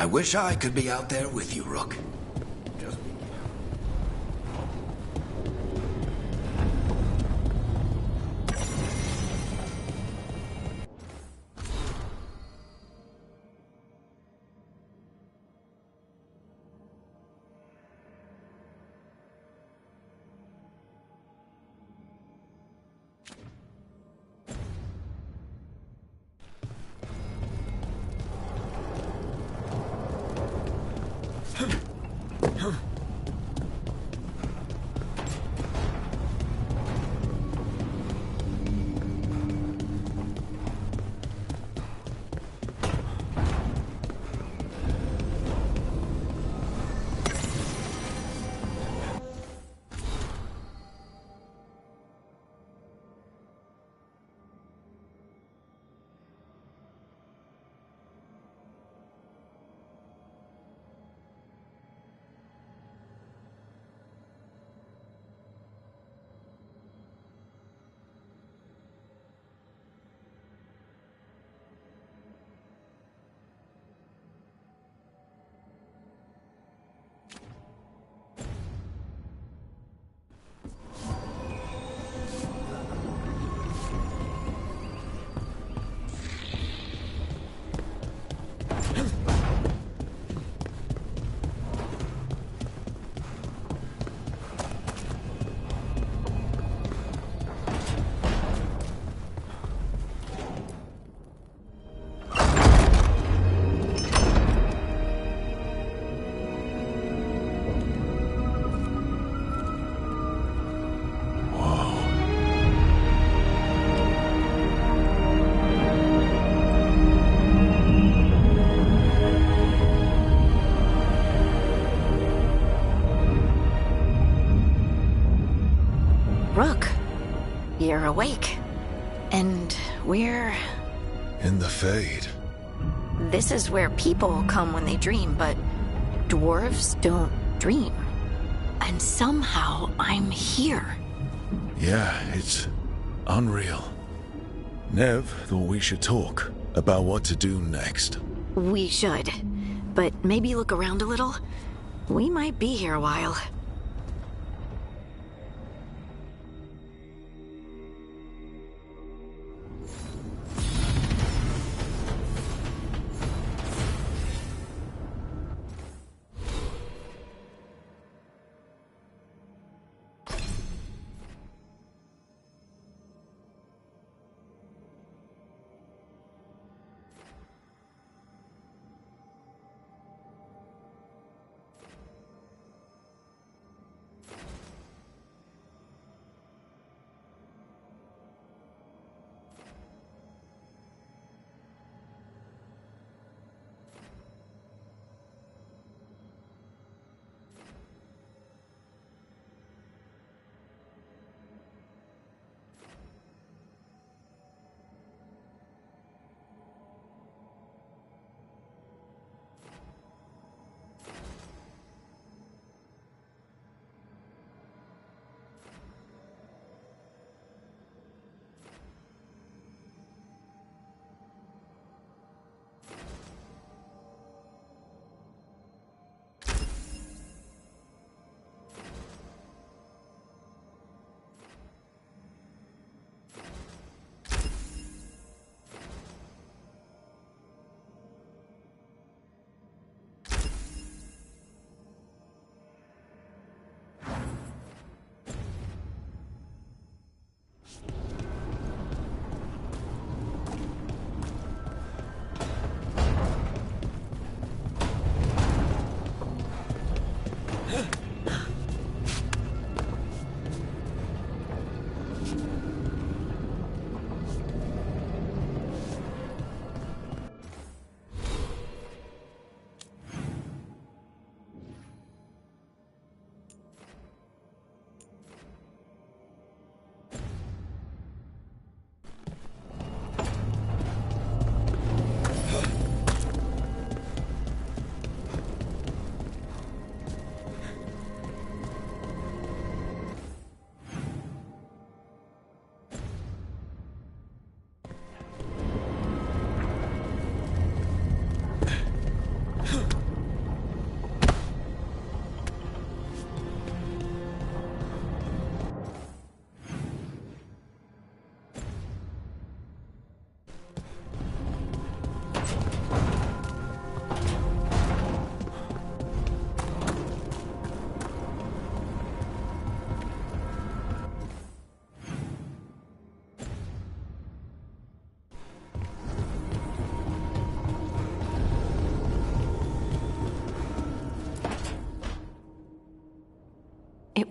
I wish I could be out there with you, Rook. Just... Rook, you're awake. And we're... in the Fade. This is where people come when they dream, but dwarves don't dream. And somehow I'm here. Yeah, it's unreal. Nev thought we should talk about what to do next. We should. But maybe look around a little. We might be here a while.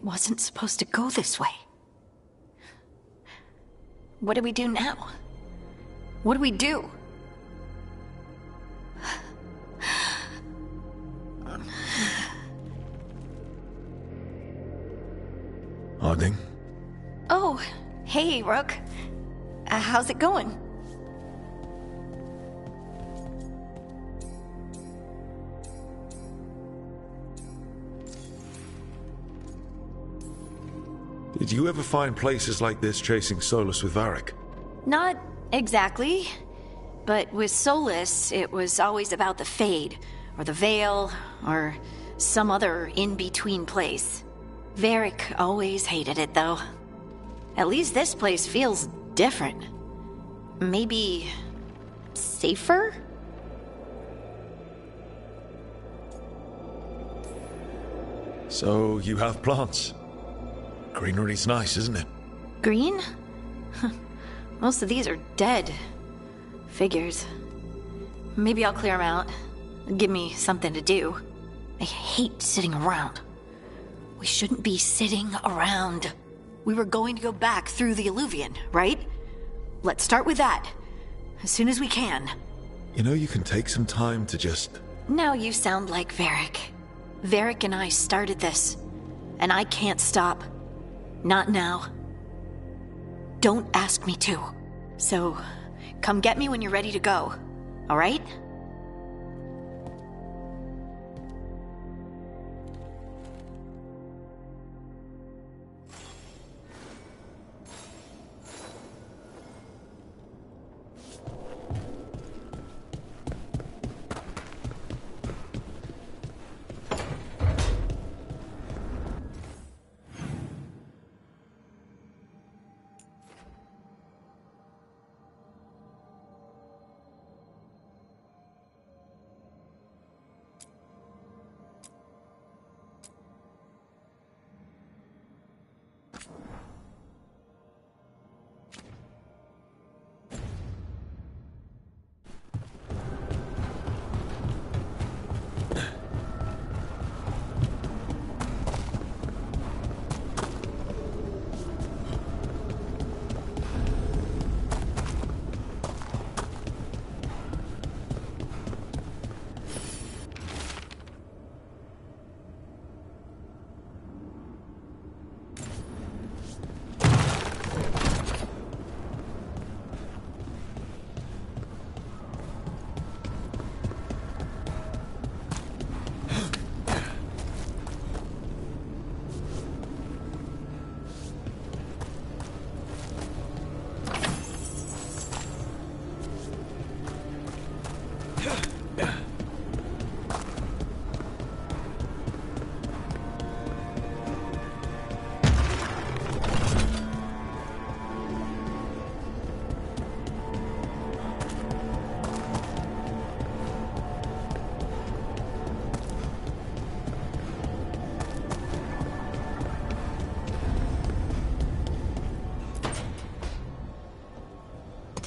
wasn't supposed to go this way. What do we do now? What do we do? Harding? Oh, hey, Rook. How's it going? Did you ever find places like this chasing Solus with Varric? Not exactly. But with Solus, it was always about the Fade, or the Veil, or some other in-between place. Varric always hated it, though. At least this place feels different. Maybe safer? So, you have plants. Greenery's nice, isn't it? Green? Most of these are dead. Figures. Maybe I'll clear them out. Give me something to do. I hate sitting around. We shouldn't be sitting around. We were going to go back through the Alluvion, right? Let's start with that. As soon as we can. You know, you can take some time to just... Now you sound like Varric. Varric and I started this. And I can't stop. Not now. Don't ask me to. So, come get me when you're ready to go. All right?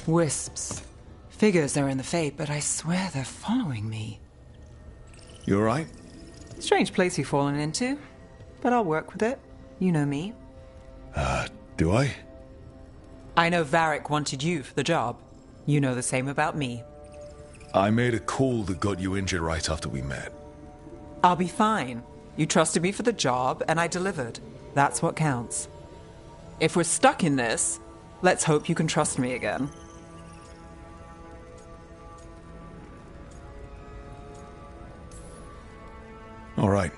Wisps. Figures are in the Fate, but I swear they're following me. You alright? Strange place you've fallen into, but I'll work with it. You know me. Do I? I know Varric wanted you for the job. You know the same about me. I made a call that got you injured right after we met. I'll be fine. You trusted me for the job, and I delivered. That's what counts. If we're stuck in this, let's hope you can trust me again. All right.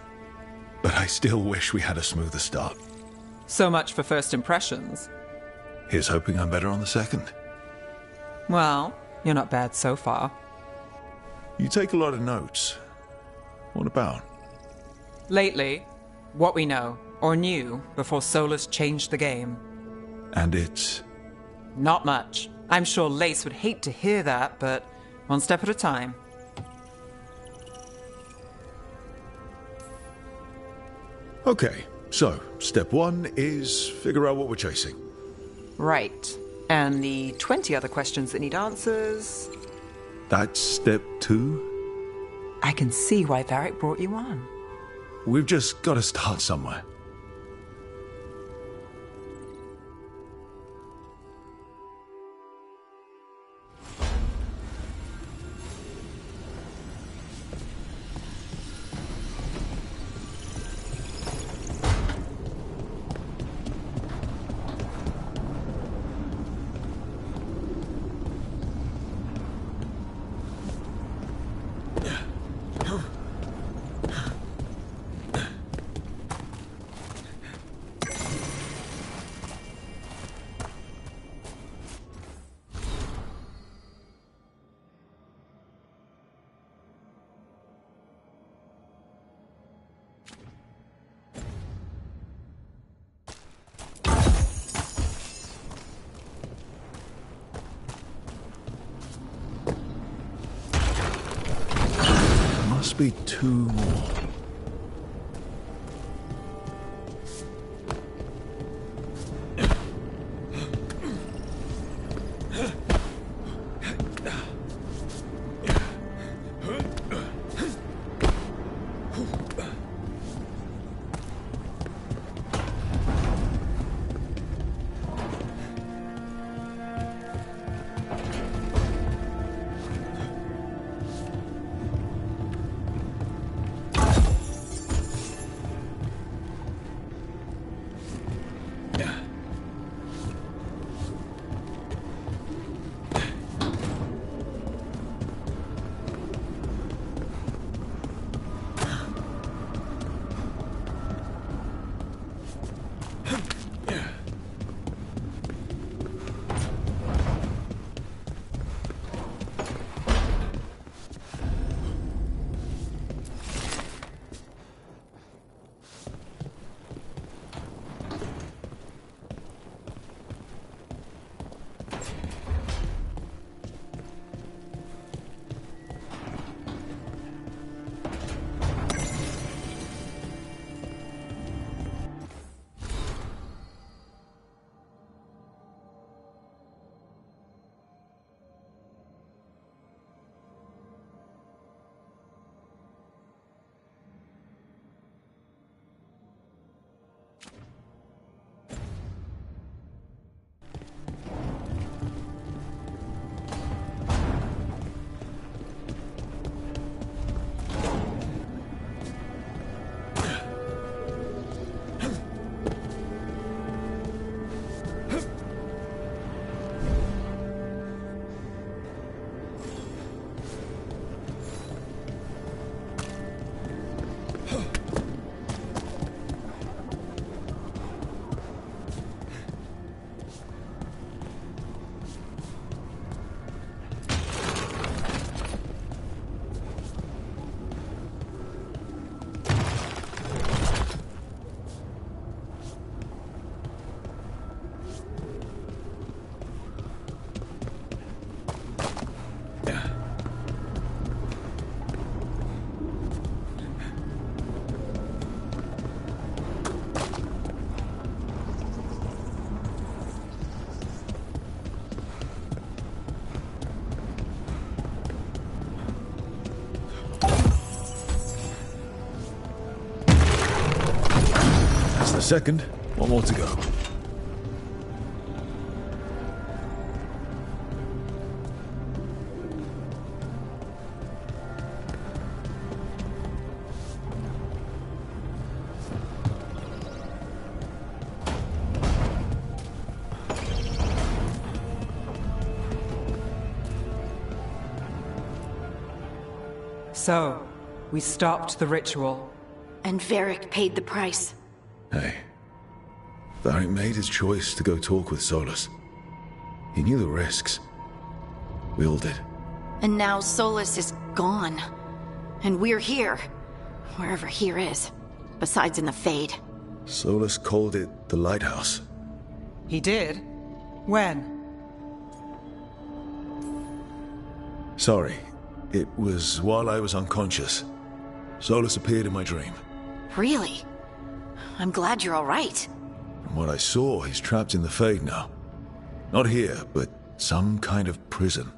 But I still wish we had a smoother start. So much for first impressions. Here's hoping I'm better on the second. Well, you're not bad so far. You take a lot of notes. What about? Lately, what we know, or knew, before Solus changed the game. And it's... Not much. I'm sure Lace would hate to hear that, but one step at a time. Okay, so step one is figure out what we're chasing. Right. And the 20 other questions that need answers... That's step two? I can see why Varric brought you on. We've just got to start somewhere. be 2 more. Second, 1 more to go. So, we stopped the ritual. And Varric paid the price. Hey, Varric made his choice to go talk with Solus. He knew the risks. We all did. And now Solus is gone. And we're here. Wherever here is. Besides in the Fade. Solus called it the Lighthouse. He did? When? Sorry. It was while I was unconscious. Solus appeared in my dream. Really? I'm glad you're all right. From what I saw, he's trapped in the Fade now. Not here, but some kind of prison.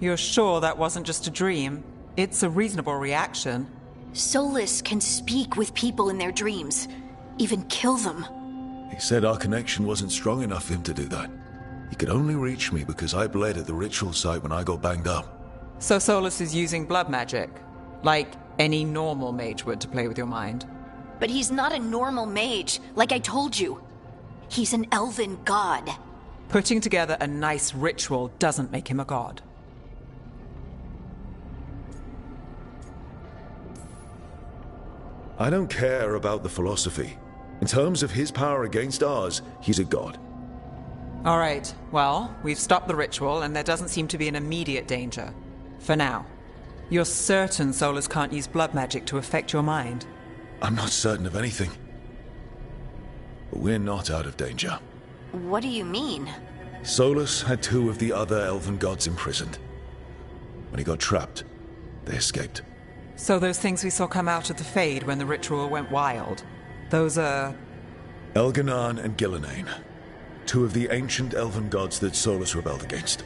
You're sure that wasn't just a dream? It's a reasonable reaction. Solus can speak with people in their dreams. Even kill them. He said our connection wasn't strong enough for him to do that. He could only reach me because I bled at the ritual site when I got banged up. So Solus is using blood magic? Like any normal mage would to play with your mind? But he's not a normal mage, like I told you. He's an elven god. Putting together a nice ritual doesn't make him a god. I don't care about the philosophy. In terms of his power against ours, he's a god. All right, well, we've stopped the ritual and there doesn't seem to be an immediate danger. For now. You're certain Solus can't use blood magic to affect your mind? I'm not certain of anything. But we're not out of danger. What do you mean? Solus had 2 of the other elven gods imprisoned. When he got trapped, they escaped. So those things we saw come out of the Fade when the ritual went wild, those are... Elganan and Gillenane, two of the ancient elven gods that Solus rebelled against.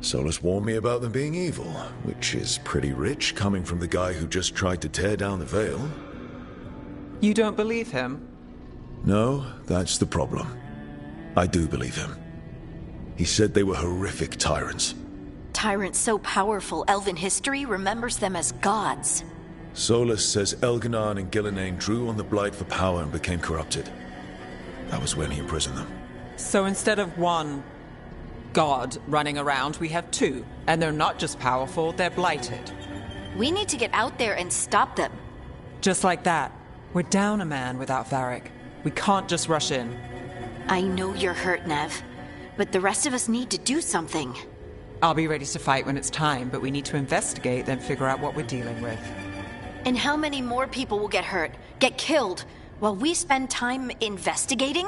Solus warned me about them being evil, which is pretty rich coming from the guy who just tried to tear down the veil. You don't believe him? No, that's the problem. I do believe him. He said they were horrific tyrants. Tyrants so powerful, elven history remembers them as gods. Solus says Elganan and Gillenane drew on the Blight for power and became corrupted. That was when he imprisoned them. So instead of one god running around, we have two. And they're not just powerful, they're blighted. We need to get out there and stop them. Just like that. We're down a man without Varric. We can't just rush in. I know you're hurt, Nev, but the rest of us need to do something. I'll be ready to fight when it's time, but we need to investigate, then figure out what we're dealing with. And how many more people will get hurt, get killed, while we spend time investigating?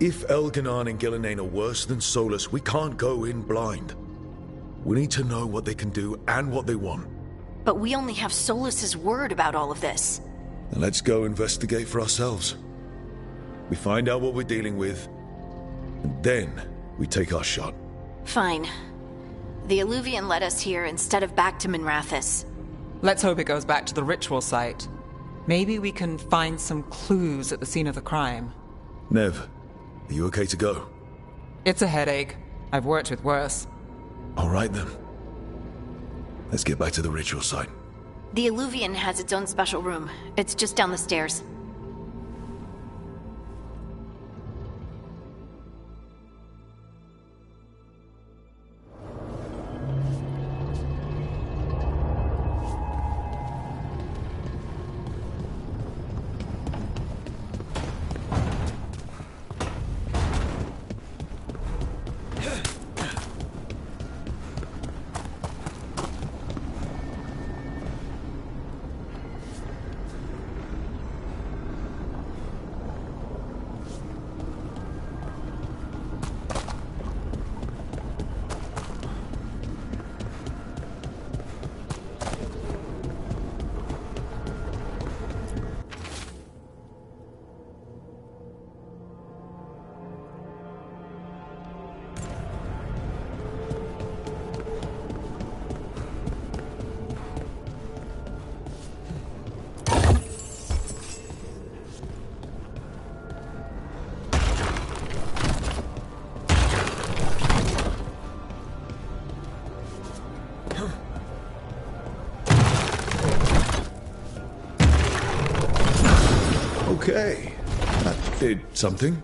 If Elganan and Gillenane are worse than Solus, we can't go in blind. We need to know what they can do and what they want. But we only have Solus's word about all of this. Then let's go investigate for ourselves. We find out what we're dealing with, and then we take our shot. Fine. The Alluvian led us here instead of back to Minrathous. Let's hope it goes back to the ritual site. Maybe we can find some clues at the scene of the crime. Nev, are you okay to go? It's a headache. I've worked with worse. All right then. Let's get back to the ritual site. The Alluvian has its own special room. It's just down the stairs. Okay, that did something.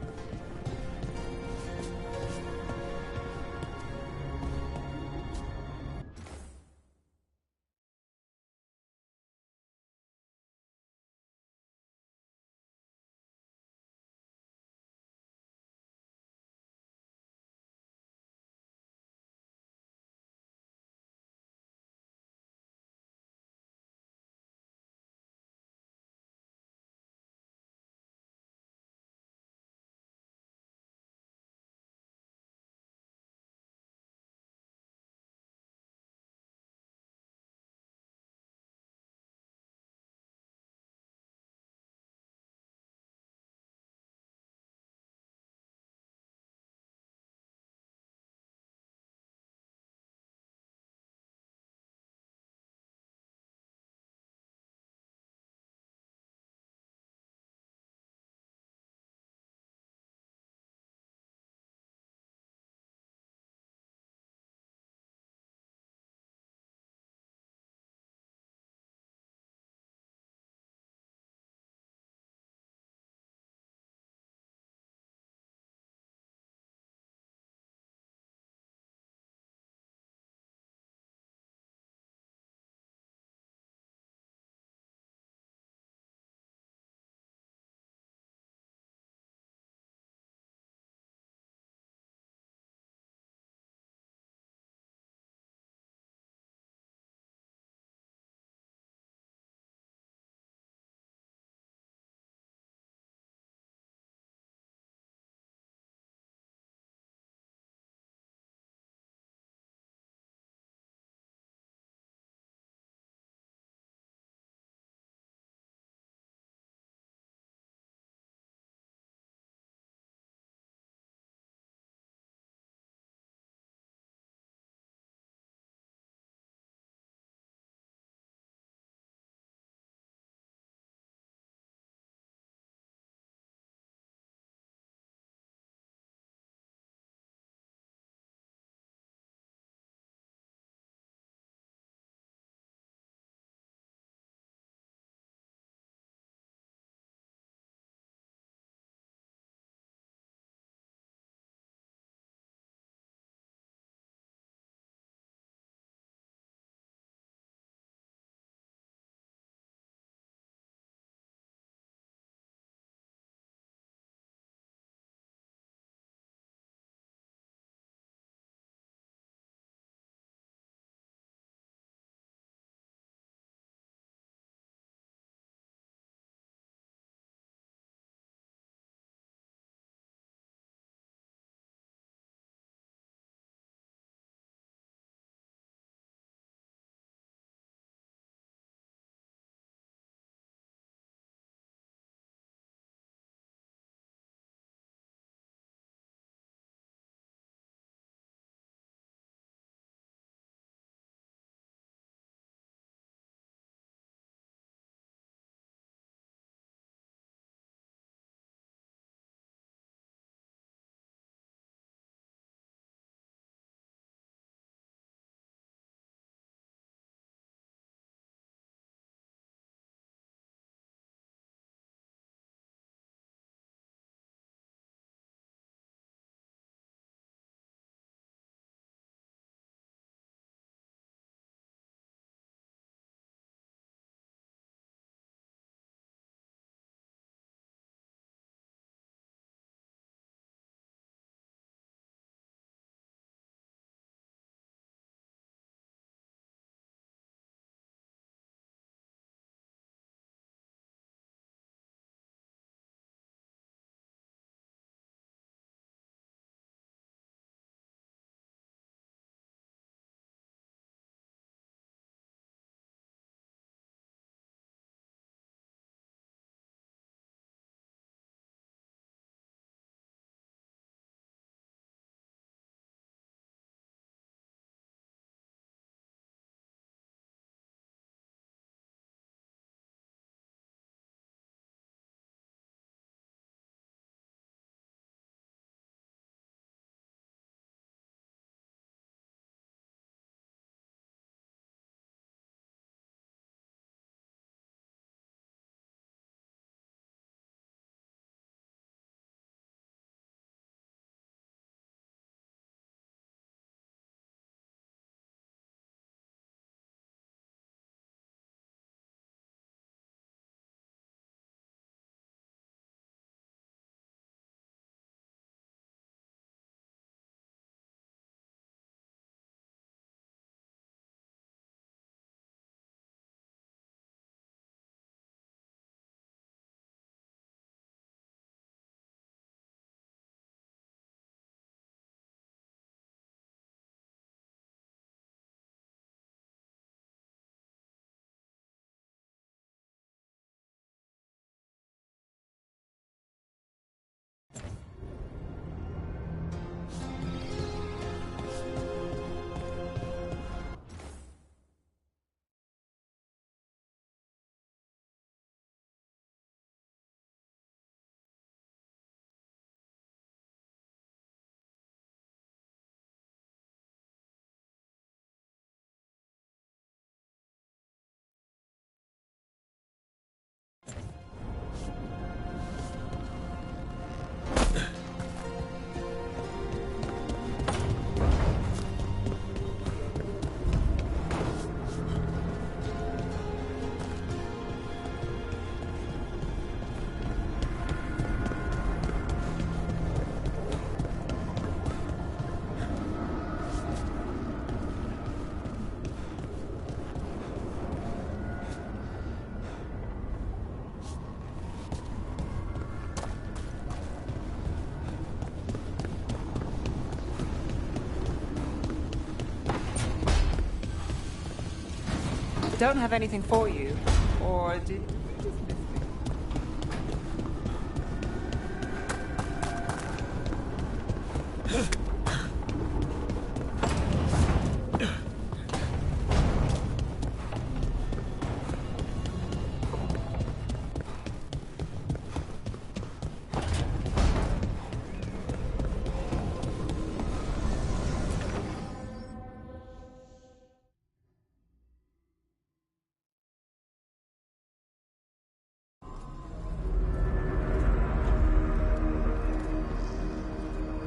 don't have anything for you. Or did you just miss me?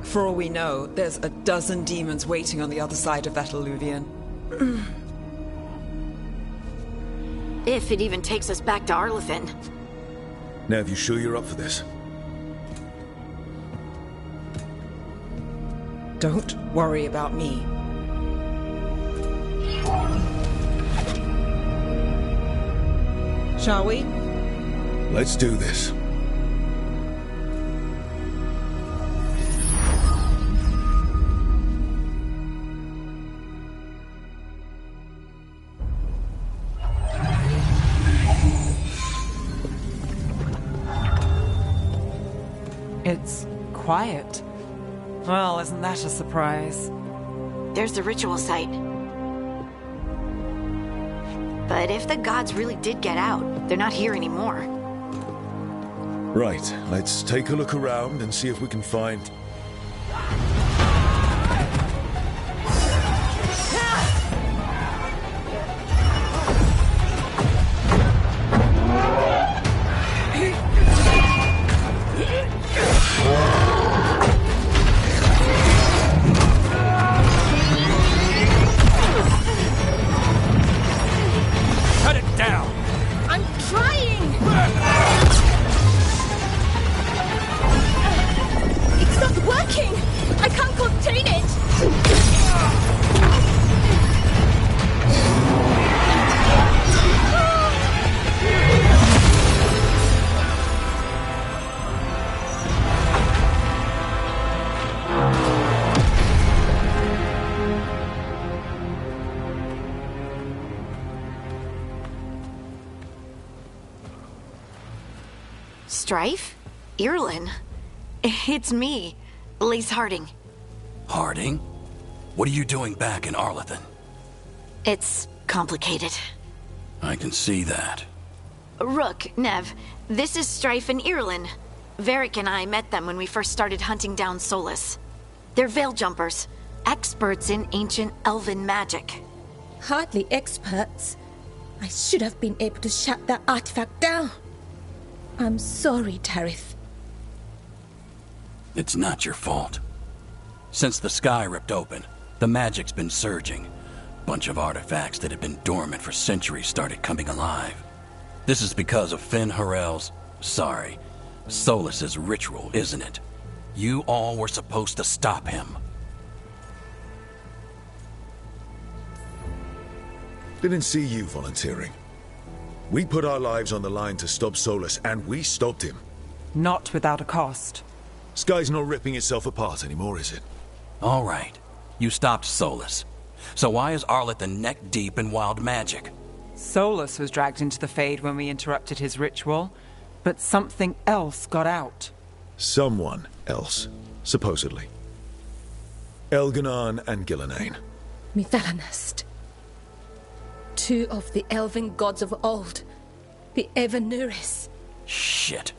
For all we know, there's a dozen demons waiting on the other side of that alluvion. If it even takes us back to Arlathan. Nev, you sure you're up for this? Don't worry about me. Shall we? Let's do this. It's quiet. Well, isn't that a surprise? There's the ritual site. But if the gods really did get out, they're not here anymore. Right, let's take a look around and see if we can find... Strife? Irlin? It's me, Lise Harding. Harding? What are you doing back in Arlathan? It's complicated. I can see that. Rook, Nev, this is Strife and Irlin. Varric and I met them when we first started hunting down Solus. They're veil jumpers, experts in ancient elven magic. Hardly experts. I should have been able to shut that artifact down. I'm sorry, Tarith. It's not your fault. Since the sky ripped open, the magic's been surging. Bunch of artifacts that had been dormant for centuries started coming alive. This is because of Finn Harel's... Solus's ritual, isn't it? You all were supposed to stop him. Didn't see you volunteering. We put our lives on the line to stop Solus, and we stopped him. Not without a cost. Sky's not ripping itself apart anymore, is it? All right. You stopped Solus. So why is Arlathan neck deep in wild magic? Solus was dragged into the Fade when we interrupted his ritual, but something else got out. Someone else, supposedly. Elganon and Gillenane. Mithalanast. Two of the elven gods of old. The Evanuris. Shit.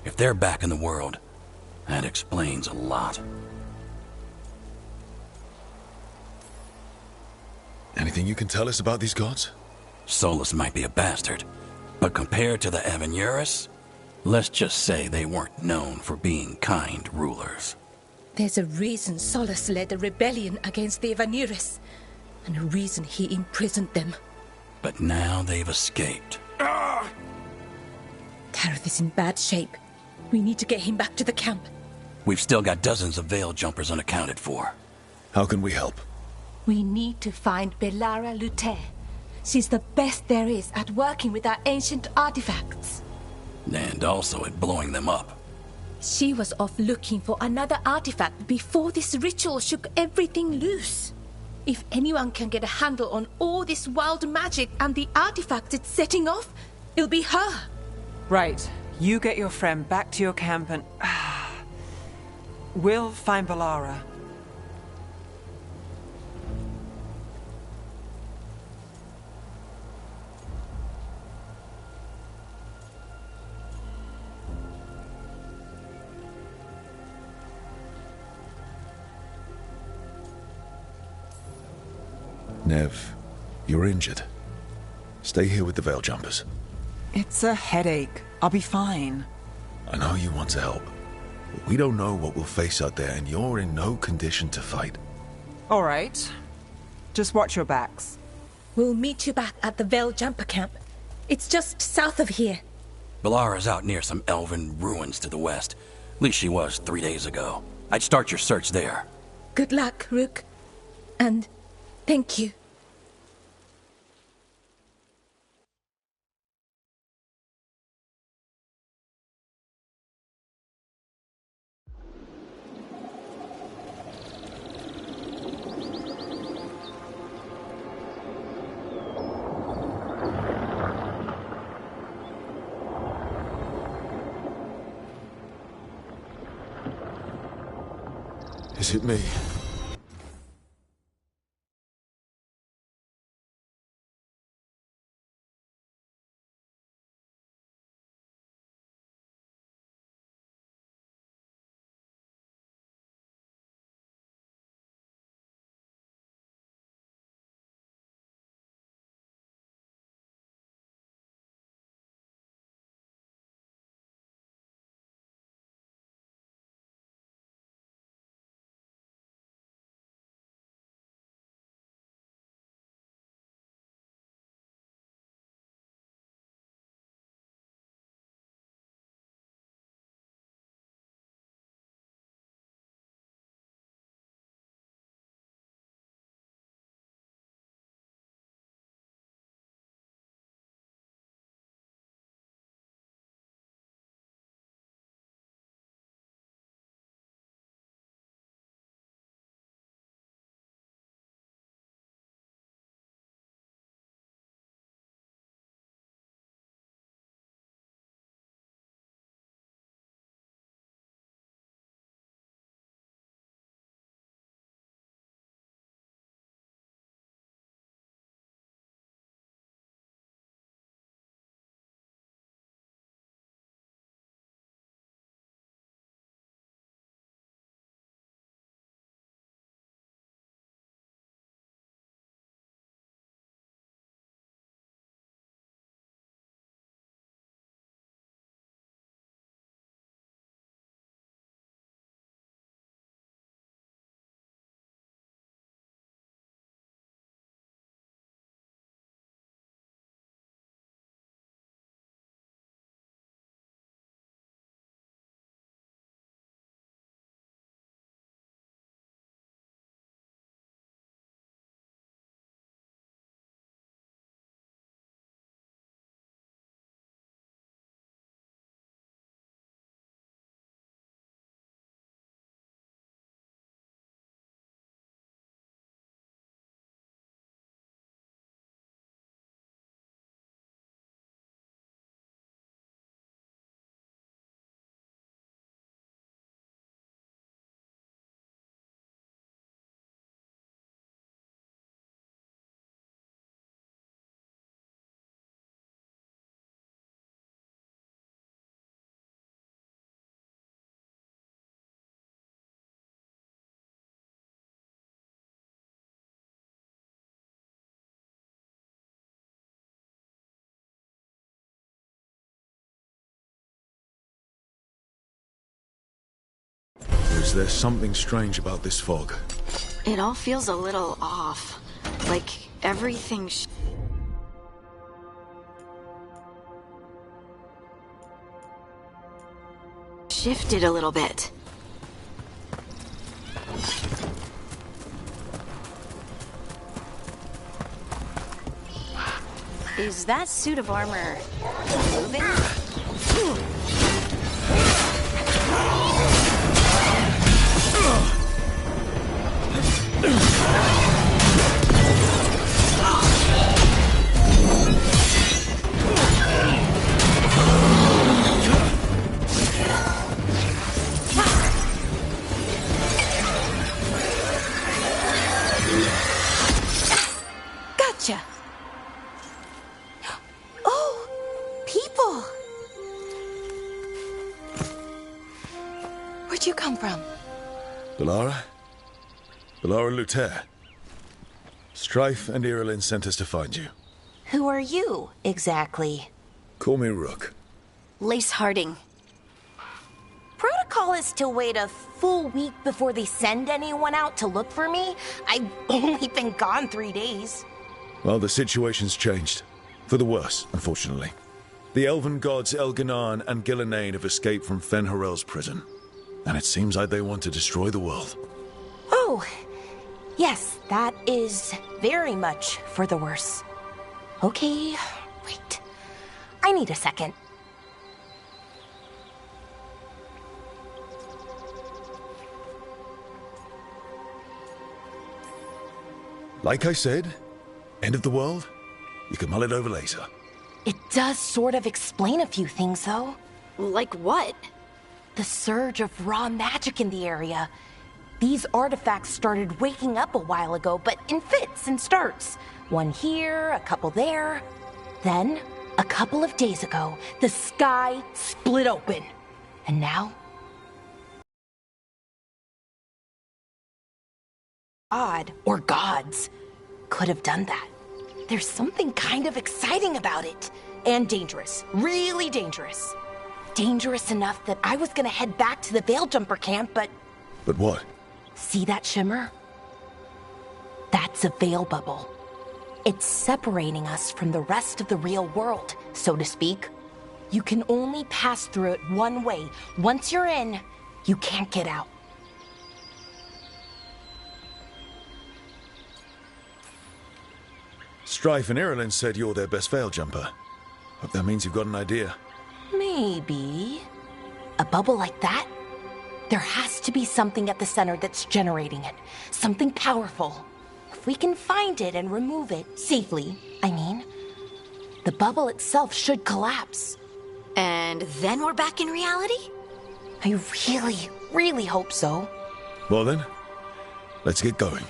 If they're back in the world, that explains a lot. Anything you can tell us about these gods? Solus might be a bastard, but compared to the Evanuris, let's just say they weren't known for being kind rulers. There's a reason Solus led a rebellion against the Evanuris, and a reason he imprisoned them. But now they've escaped. Tarith is in bad shape. We need to get him back to the camp. We've still got dozens of veil jumpers unaccounted for. How can we help? We need to find Belara Luthe. She's the best there is at working with our ancient artifacts. And also at blowing them up. She was off looking for another artifact before this ritual shook everything loose. If anyone can get a handle on all this wild magic and the artifacts it's setting off, it'll be her. Right. You get your friend back to your camp and... we'll find Valara. Nev, you're injured. Stay here with the Veil Jumpers. It's a headache. I'll be fine. I know you want to help, but we don't know what we'll face out there, and you're in no condition to fight. All right. Just watch your backs. We'll meet you back at the Veil Jumper camp. It's just south of here. Valara's out near some elven ruins to the west. At least she was 3 days ago. I'd start your search there. Good luck, Rook. And thank you. Is it me? Or is there something strange about this fog? It all feels a little off. Like everything shifted a little bit. Is that suit of armor moving? Where'd you come from? Bellara? Bellara Luther. Strife and Irilyn sent us to find you. Who are you, exactly? Call me Rook. Lace Harding. Protocol is to wait a full week before they send anyone out to look for me. I've only been gone 3 days. Well, the situation's changed. For the worse, unfortunately. The elven gods Elganan and Gillenane have escaped from Fen'Harel's prison. And it seems like they want to destroy the world. Oh, yes, that is very much for the worse. Okay, wait. I need a second. Like I said, end of the world? You can mull it over later. It does sort of explain a few things, though. Like what? The surge of raw magic in the area. These artifacts started waking up a while ago, but in fits and starts. One here, a couple there. Then, a couple of days ago, the sky split open. And now? God, or gods, could have done that. There's something kind of exciting about it. And dangerous. Really dangerous. Dangerous enough that I was gonna head back to the Veil Jumper camp, but... But what? See that shimmer? That's a veil bubble. It's separating us from the rest of the real world, so to speak. You can only pass through it one way. Once you're in, you can't get out. Strife and Irilyn said you're their best Veil Jumper. Hope that means you've got an idea. Maybe. A bubble like that? There has to be something at the center that's generating it. Something powerful. If we can find it and remove it, safely, I mean, the bubble itself should collapse. And then we're back in reality? I really, really hope so. Well then, let's get going.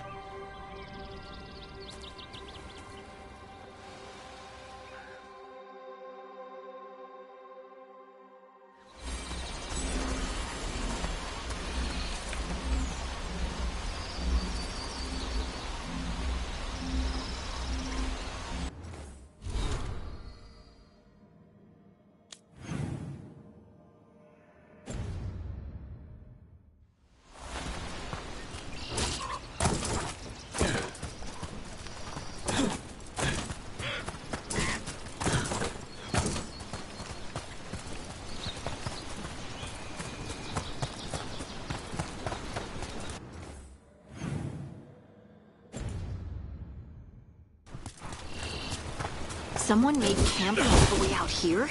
Someone made camp all the way out here?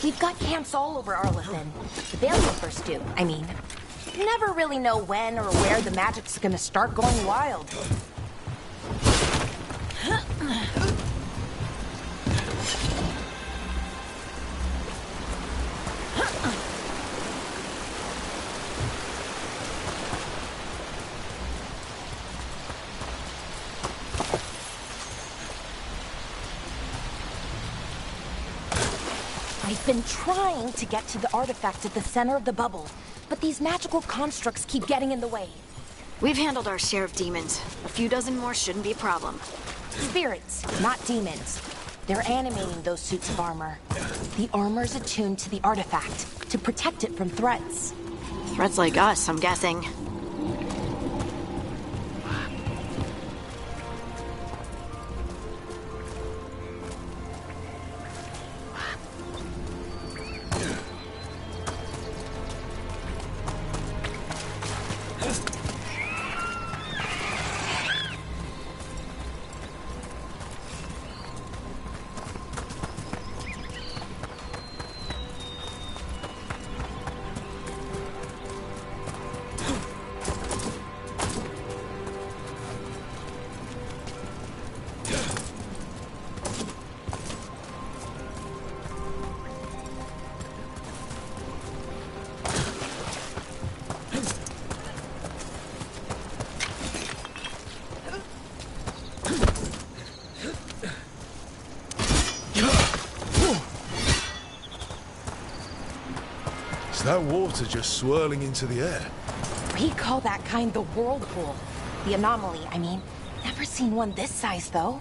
We've got camps all over Arlathan. The Veil Jumpers do, I mean. You never really know when or where the magic's gonna start going wild. I've been trying to get to the artifact at the center of the bubble, but these magical constructs keep getting in the way. We've handled our share of demons. A few dozen more shouldn't be a problem. Spirits, not demons. They're animating those suits of armor. The armor's attuned to the artifact to protect it from threats. Threats like us, I'm guessing. Is that water just swirling into the air? We call that kind the whirlpool. The anomaly, I mean. Never seen one this size, though.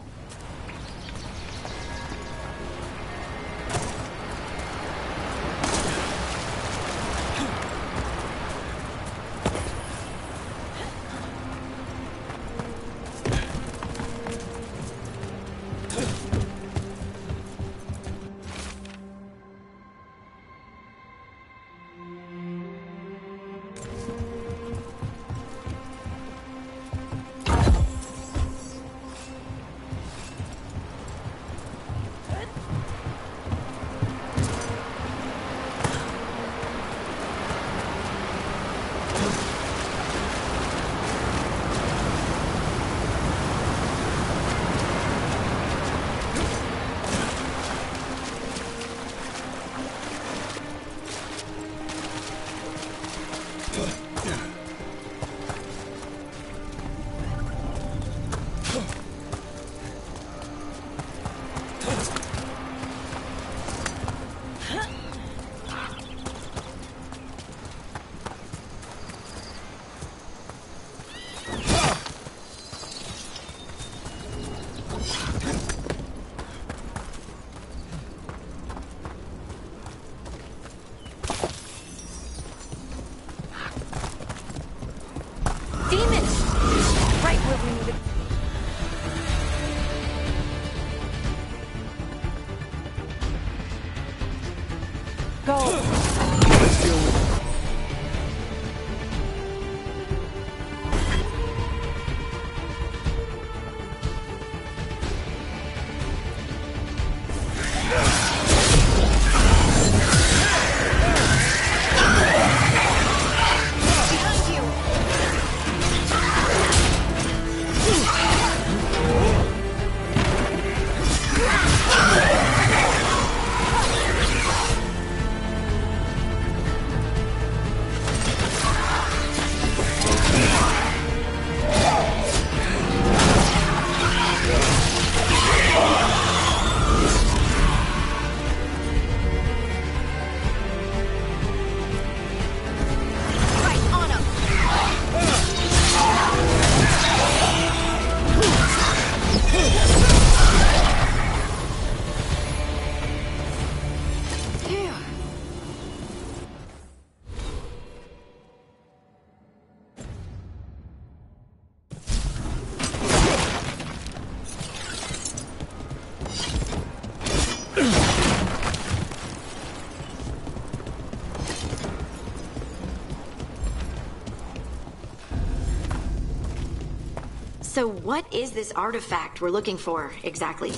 So what is this artifact we're looking for, exactly?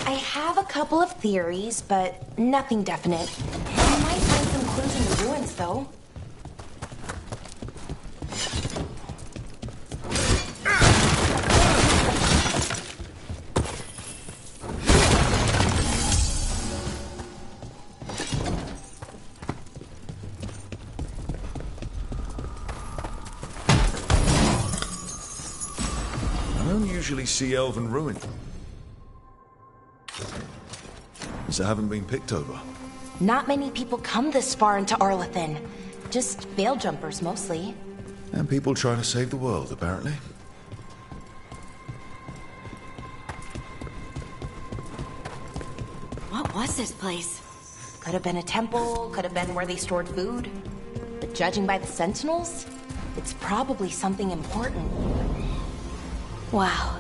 I have a couple of theories, but nothing definite. We might find some clues in the ruins, though. Usually see elven ruin. So haven't been picked over. Not many people come this far into Arlathan. Just veil jumpers, mostly. And people trying to save the world, apparently. What was this place? Could have been a temple, could have been where they stored food. But judging by the sentinels, it's probably something important. Wow.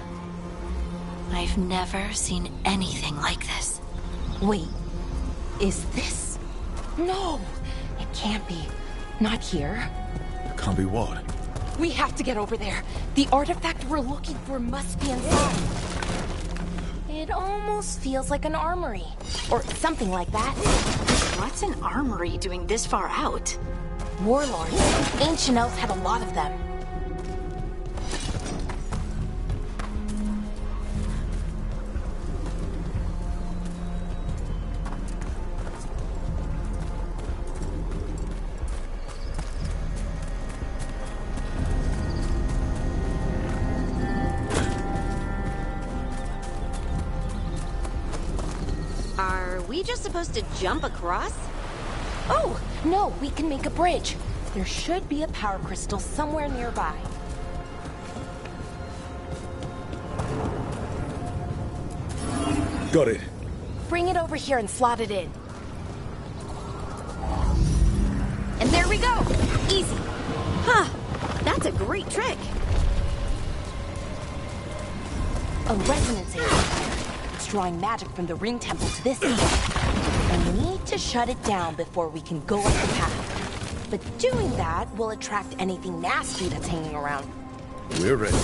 I've never seen anything like this. Wait, is this? No, it can't be. Not here. It can't be what? We have to get over there. The artifact we're looking for must be inside. It almost feels like an armory. Or something like that. What's an armory doing this far out? Warlords. Ancient elves had a lot of them. Are we just supposed to jump across? Oh, no, we can make a bridge. There should be a power crystal somewhere nearby. Got it. Bring it over here and slot it in. And there we go! Easy. Huh. That's a great trick. A resonance amplifier. It's drawing magic from the ring temple to this area. And we need to shut it down before we can go up the path. But doing that will attract anything nasty that's hanging around. We're ready.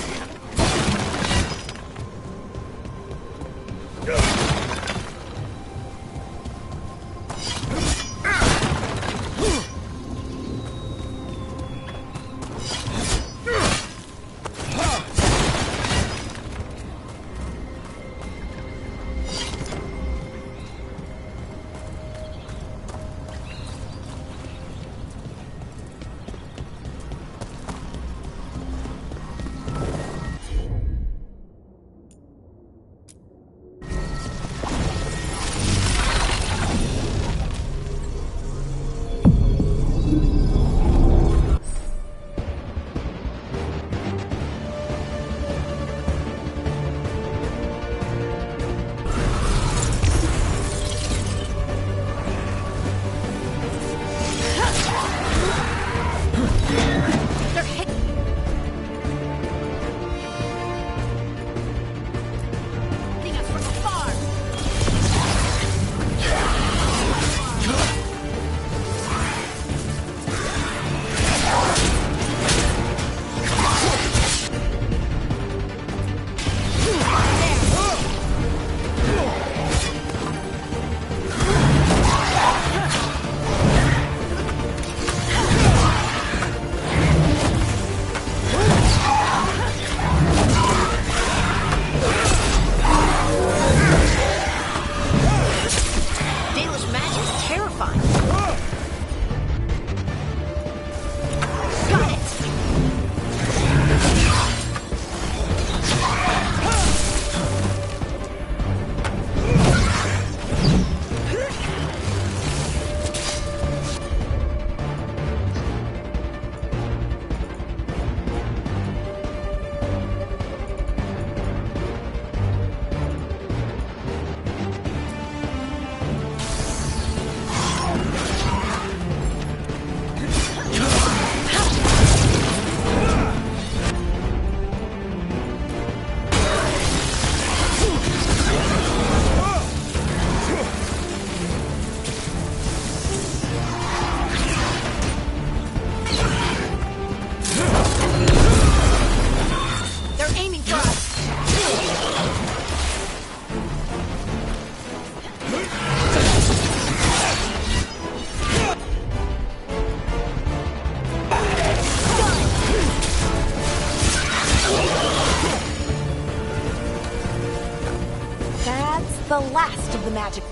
The last of the magic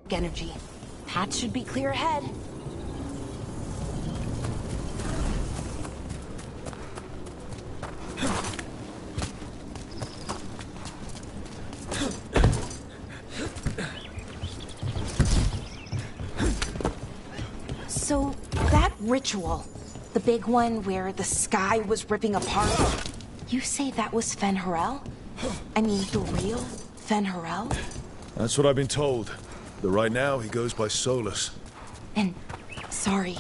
energy. Path should be clear ahead. So, that ritual, the big one where the sky was ripping apart, you say that was Fen'Harel? I mean, the real Fen'Harel? That's what I've been told. Though right now, he goes by Solus. And, sorry,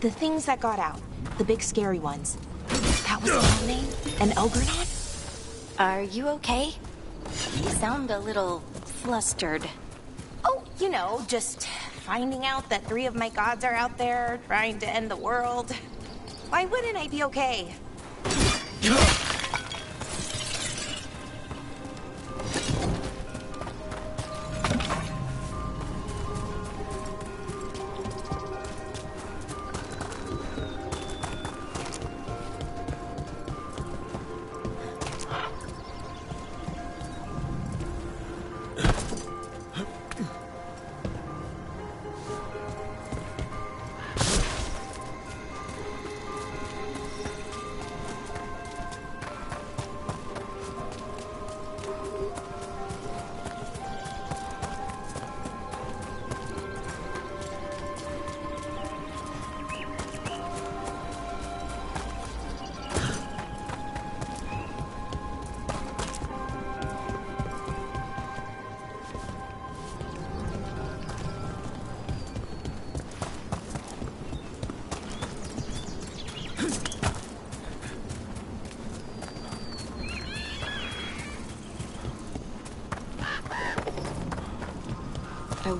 the things that got out, the big scary ones, that was his name? An Elgernot? Are you okay? You sound a little flustered. Oh, you know, just finding out that 3 of my gods are out there trying to end the world. Why wouldn't I be okay?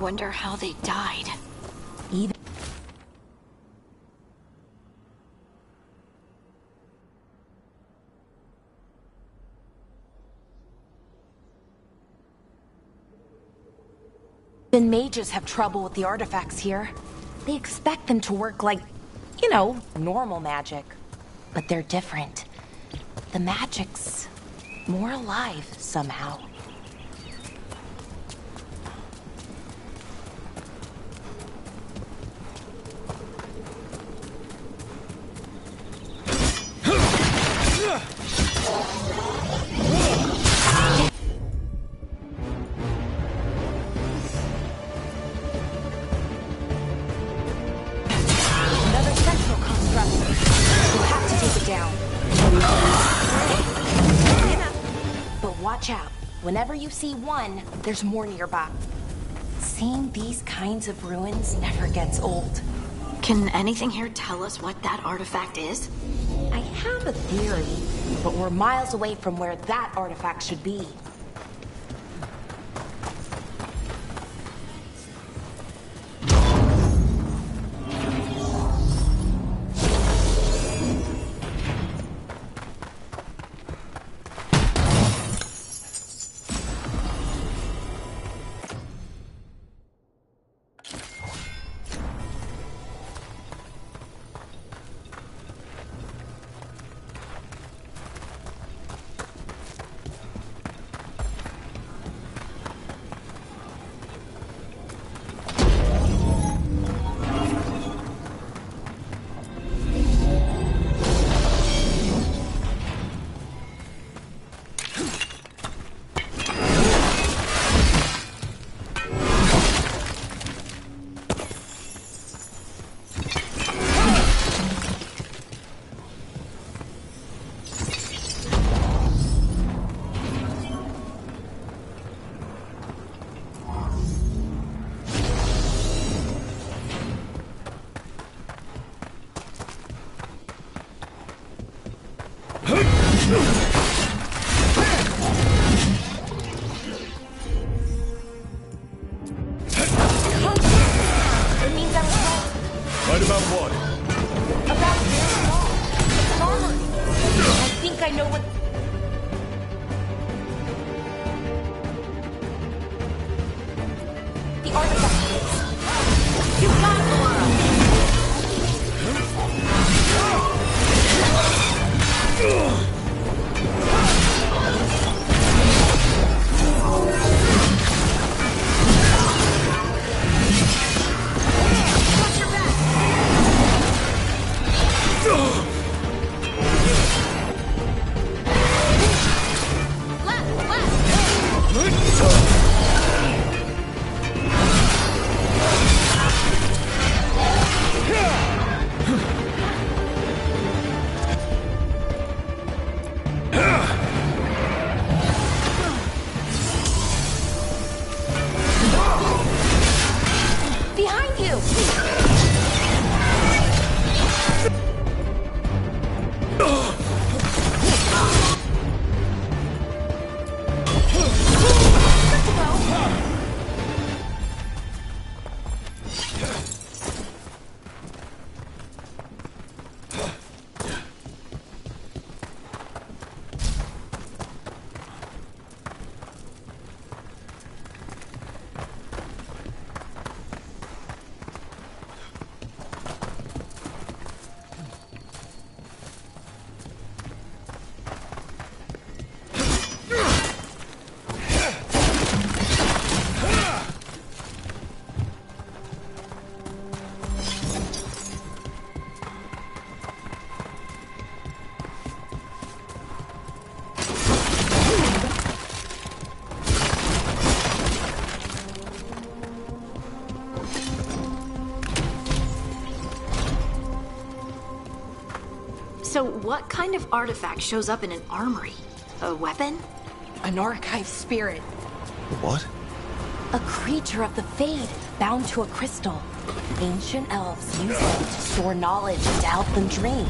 wonder how they died. Even mages have trouble with the artifacts here. They expect them to work like, normal magic. But they're different. The magic's more alive somehow. Another central construct. We'll have to take it down. But watch out. Whenever you see one, there's more nearby. Seeing these kinds of ruins never gets old. Can anything here tell us what that artifact is? I have a theory, but we're miles away from where that artifact should be. It means I was right. Right about what? About their wall. It's armory. I think I know what... the artifact is. You got it, behind you! So what kind of artifact shows up in an armory? A weapon? An archive spirit. What? A creature of the Fade, bound to a crystal. Ancient elves use it to store knowledge and to help them dream.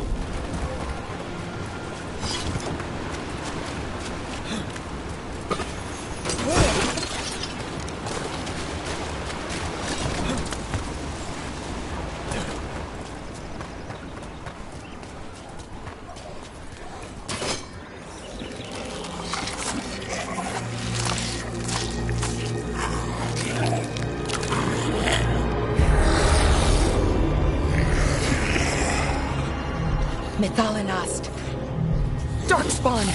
Methalinast. Darkspawn!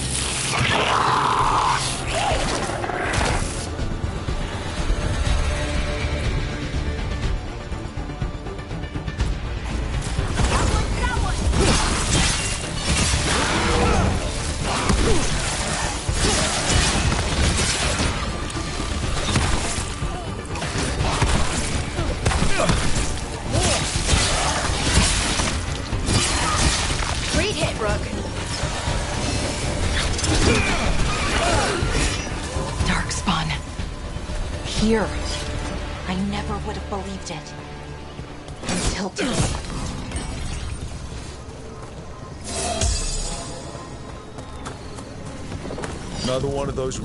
Great hit, Rook. Darkspawn. Here. I never would have believed it. Until today. Another one of those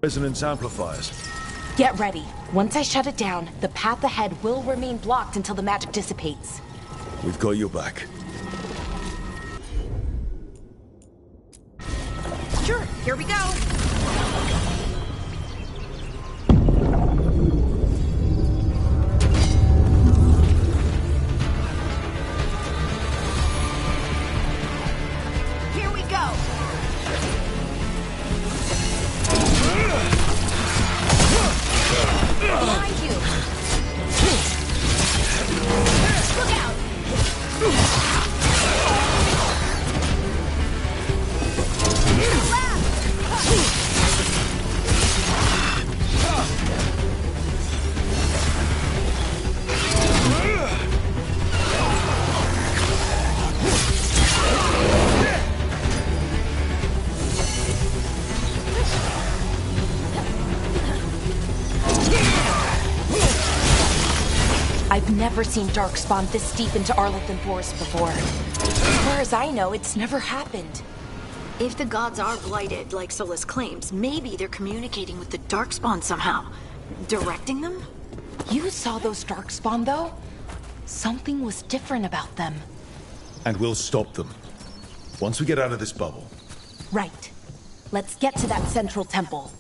resonance amplifiers. Get ready. Once I shut it down, the path ahead will remain blocked until the magic dissipates. We've got your back. Sure, here we go. Here we go. Behind you. Look out. I've never seen Darkspawn this deep into Arlathan Forest before. As far as I know, it's never happened. If the gods are blighted, like Solus claims, maybe they're communicating with the Darkspawn somehow. Directing them? You saw those Darkspawn, though? Something was different about them. And we'll stop them. Once we get out of this bubble. Right. Let's get to that central temple.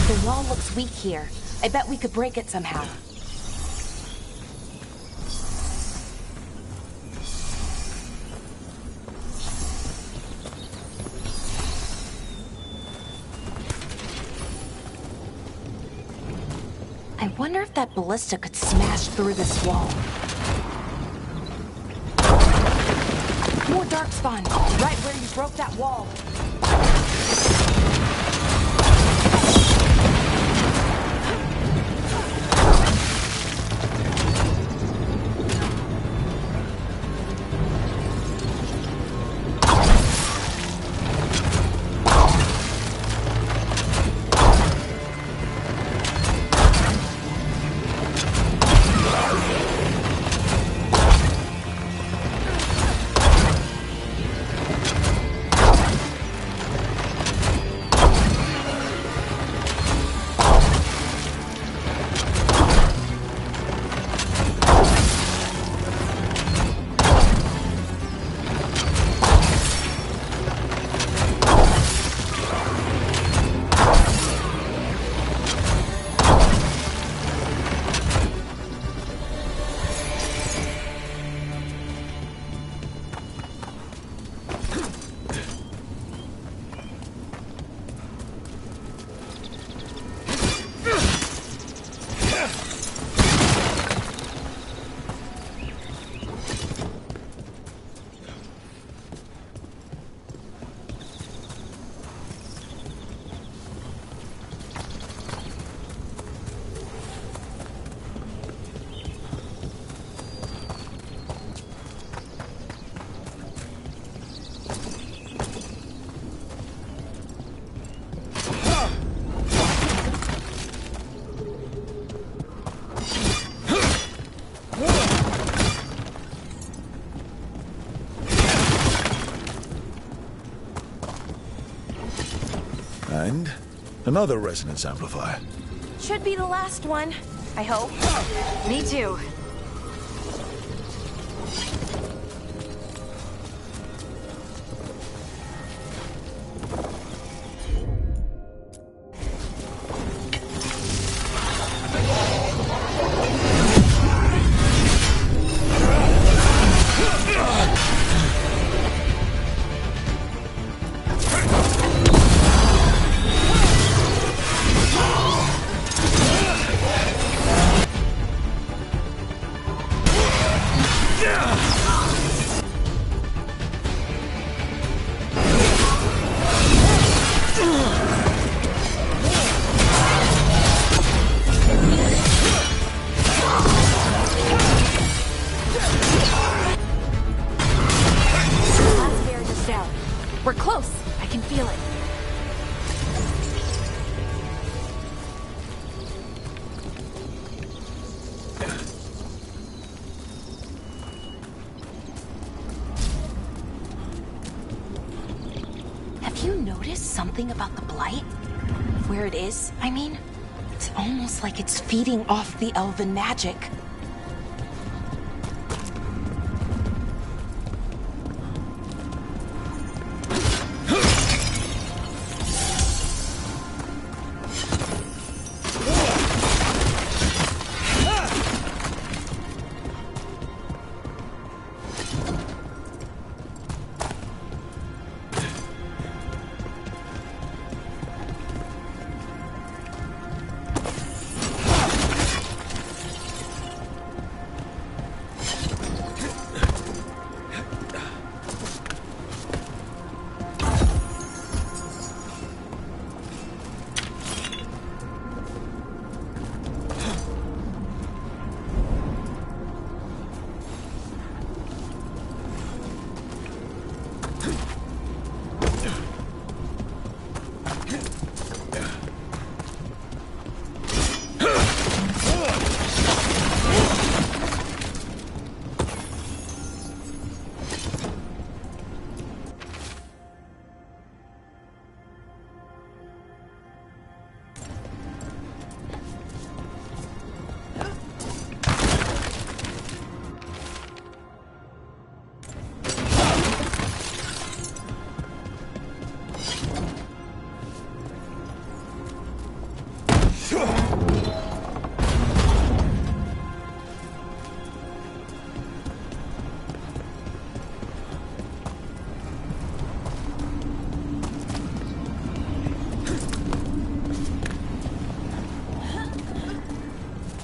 The wall looks weak here. I bet we could break it somehow. I wonder if that ballista could smash through this wall. More Darkspawn, right where you broke that wall. And another resonance amplifier. Should be the last one, I hope. Me too. We're close. I can feel it. Have you noticed something about the blight? Where it is, I mean? It's almost like it's feeding off the elven magic.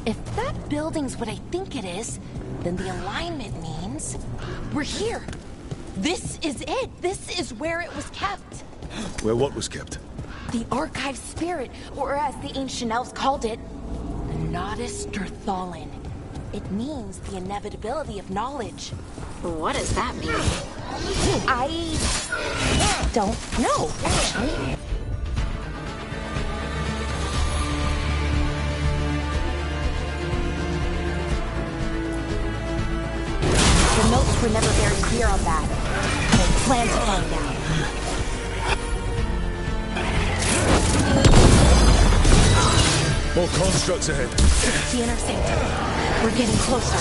If that building's what I think it is, then the alignment means we're here. This is it. This is where it was kept. Where what was kept? The archive spirit, or as the ancient elves called it, the Nodus Durthalin. It means the inevitability of knowledge. What does that mean? I don't know, actually. The notes were never very clear on that. I plan to find out. More constructs ahead. The inner sanctum. We're getting closer.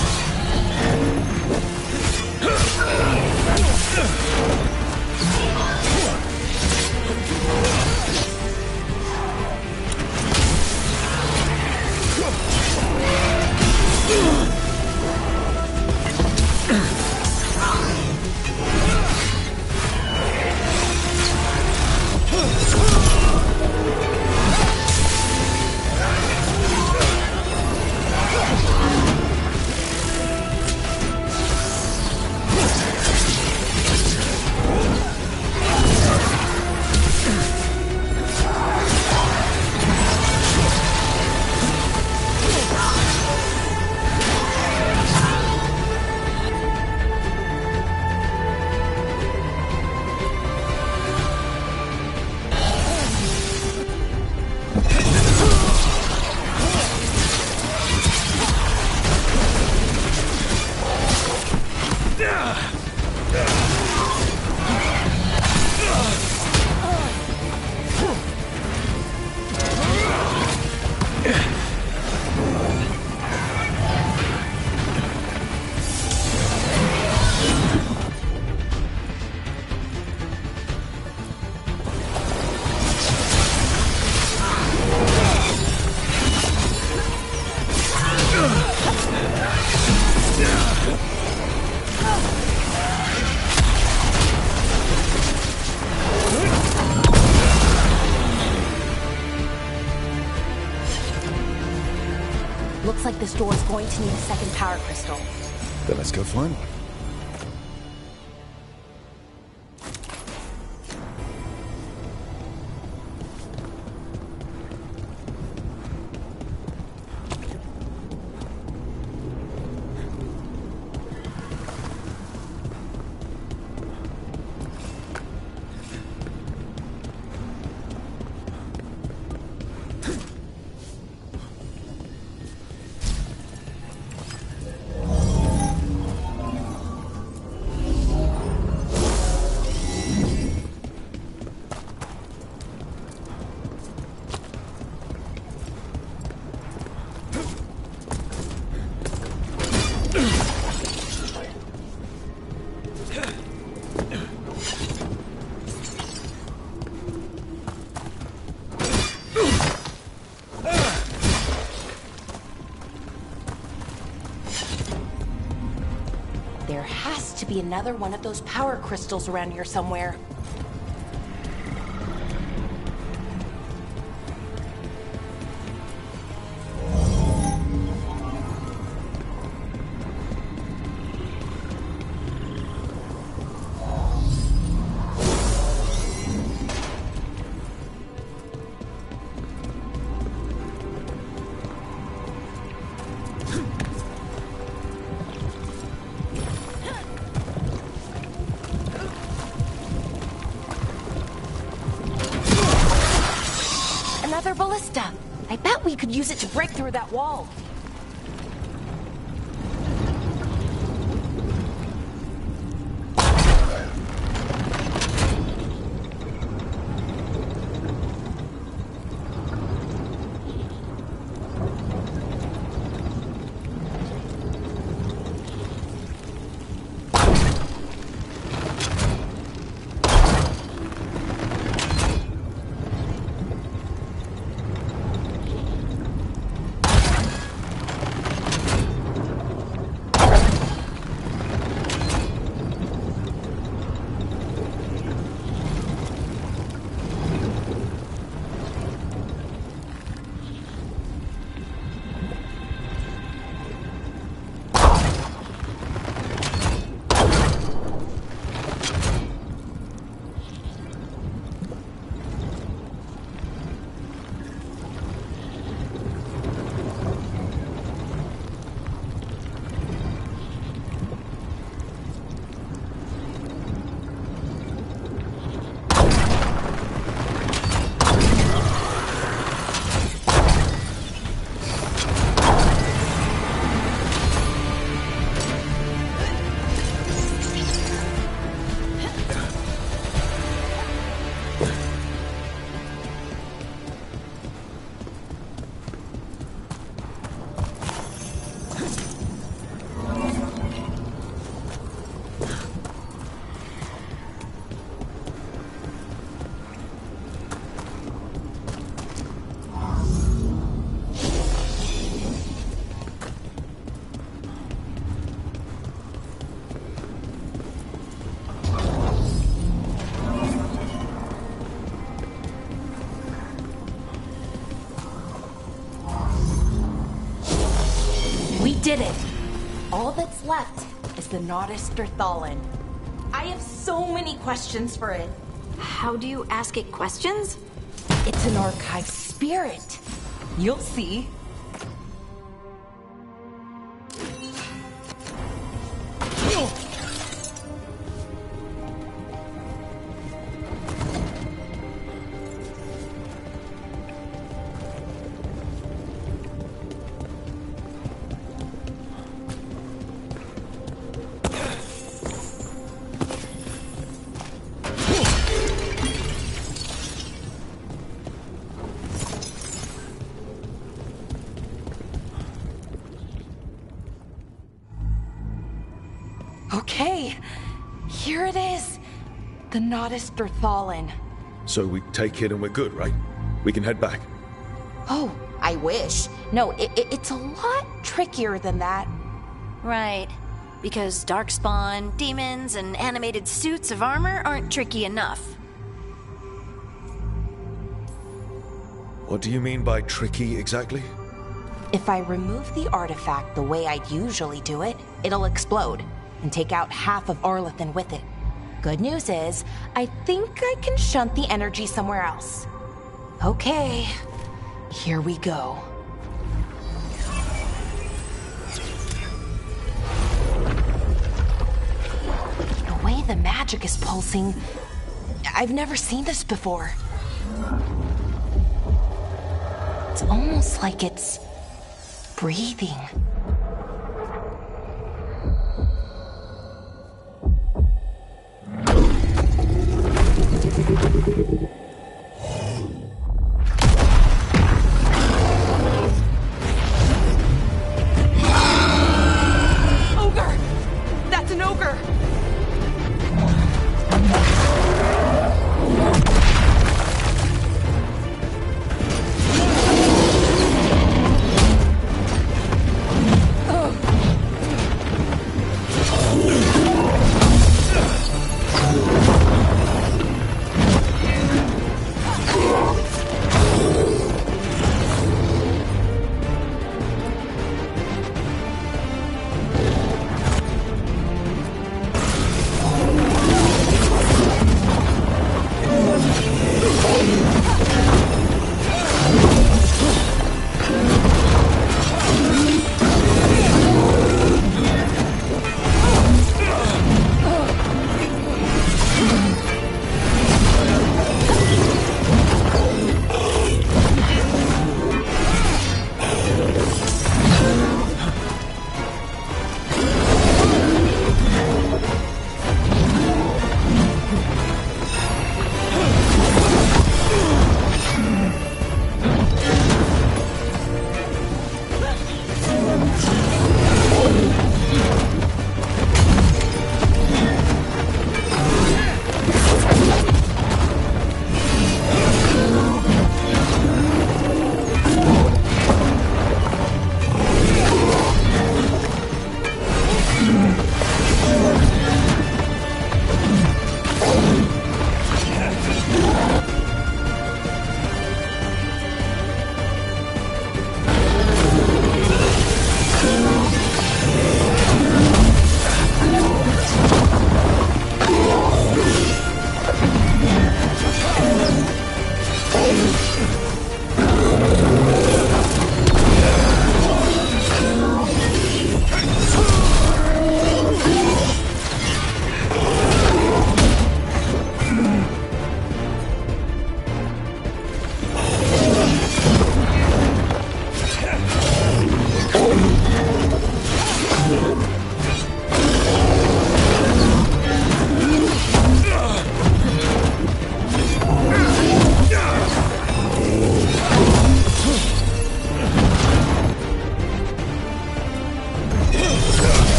Looks like this door is going to need a second power crystal. Then let's go find one. There has to be another one of those power crystals around here somewhere. Another ballista. I bet we could use it to break through that wall. Did it! All that's left is the Nodus Thalin. I have so many questions for it. How do you ask it questions? It's an archive spirit. You'll see. Okay, here it is. The Nodus Thalin. So we take it and we're good, right? We can head back. Oh, I wish. No, it's a lot trickier than that. Right. Because darkspawn, demons, and animated suits of armor aren't tricky enough. What do you mean by tricky exactly? If I remove the artifact the way I'd usually do it, it'll explode and take out half of Arlathan with it. Good news is, I think I can shunt the energy somewhere else. Okay, here we go. The way the magic is pulsing, I've never seen this before. It's almost like it's breathing. Ogre! That's an ogre!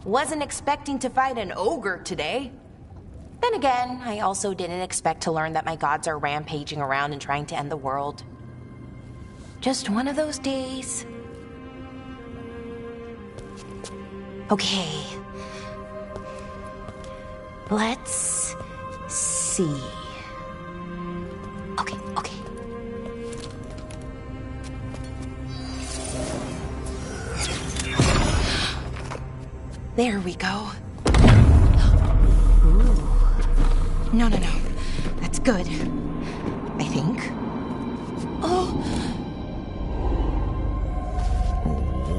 Wasn't expecting to fight an ogre today. Then again, I also didn't expect to learn that my gods are rampaging around and trying to end the world. Just one of those days. Okay. Let's see. Okay. There we go. Ooh. No. That's good. I think. Oh.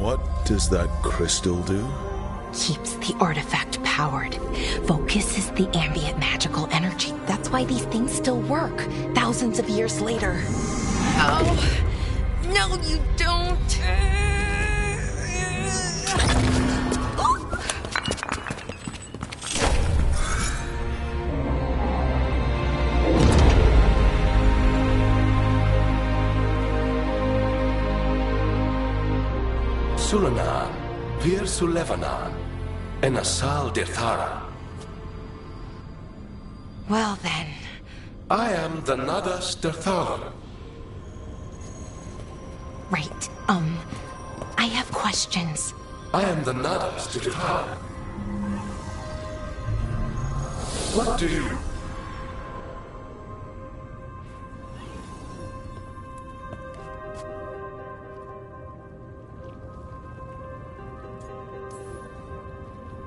What does that crystal do? Keeps the artifact powered. Focuses the ambient magical energy. That's why these things still work, thousands of years later. Oh. No, you don't. Sulanan, Vir Sulevanan, and Asal Dirthara. Well then. I am the Nadas Dirthalan. Right, I have questions. I am the Nadas Dirthalan. What do you...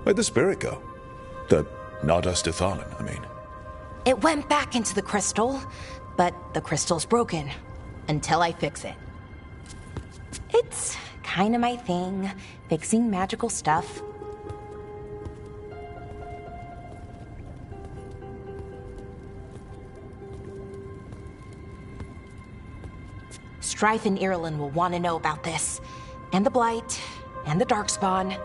Where'd the spirit go? The Nadas Dithalan, I mean. It went back into the crystal, but the crystal's broken. Until I fix it. It's kinda my thing, fixing magical stuff. Strife and Ireland will want to know about this. And the Blight, and the Darkspawn.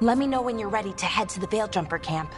Let me know when you're ready to head to the Veilgjumper camp.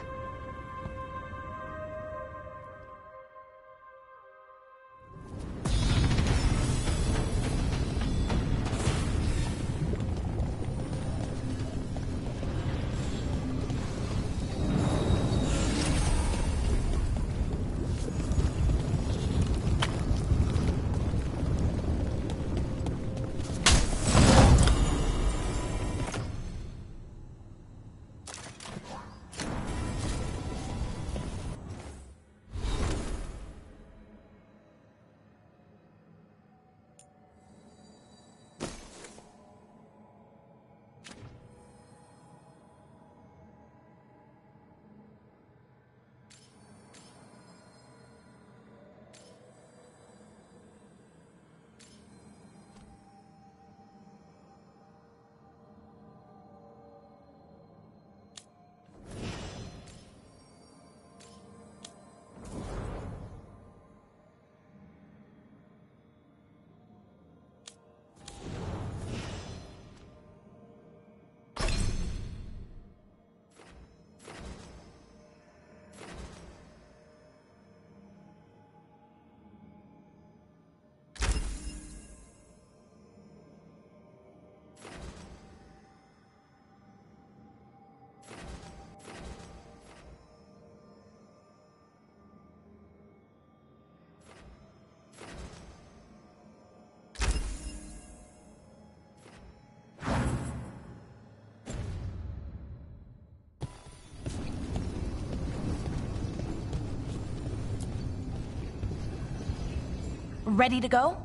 Ready to go?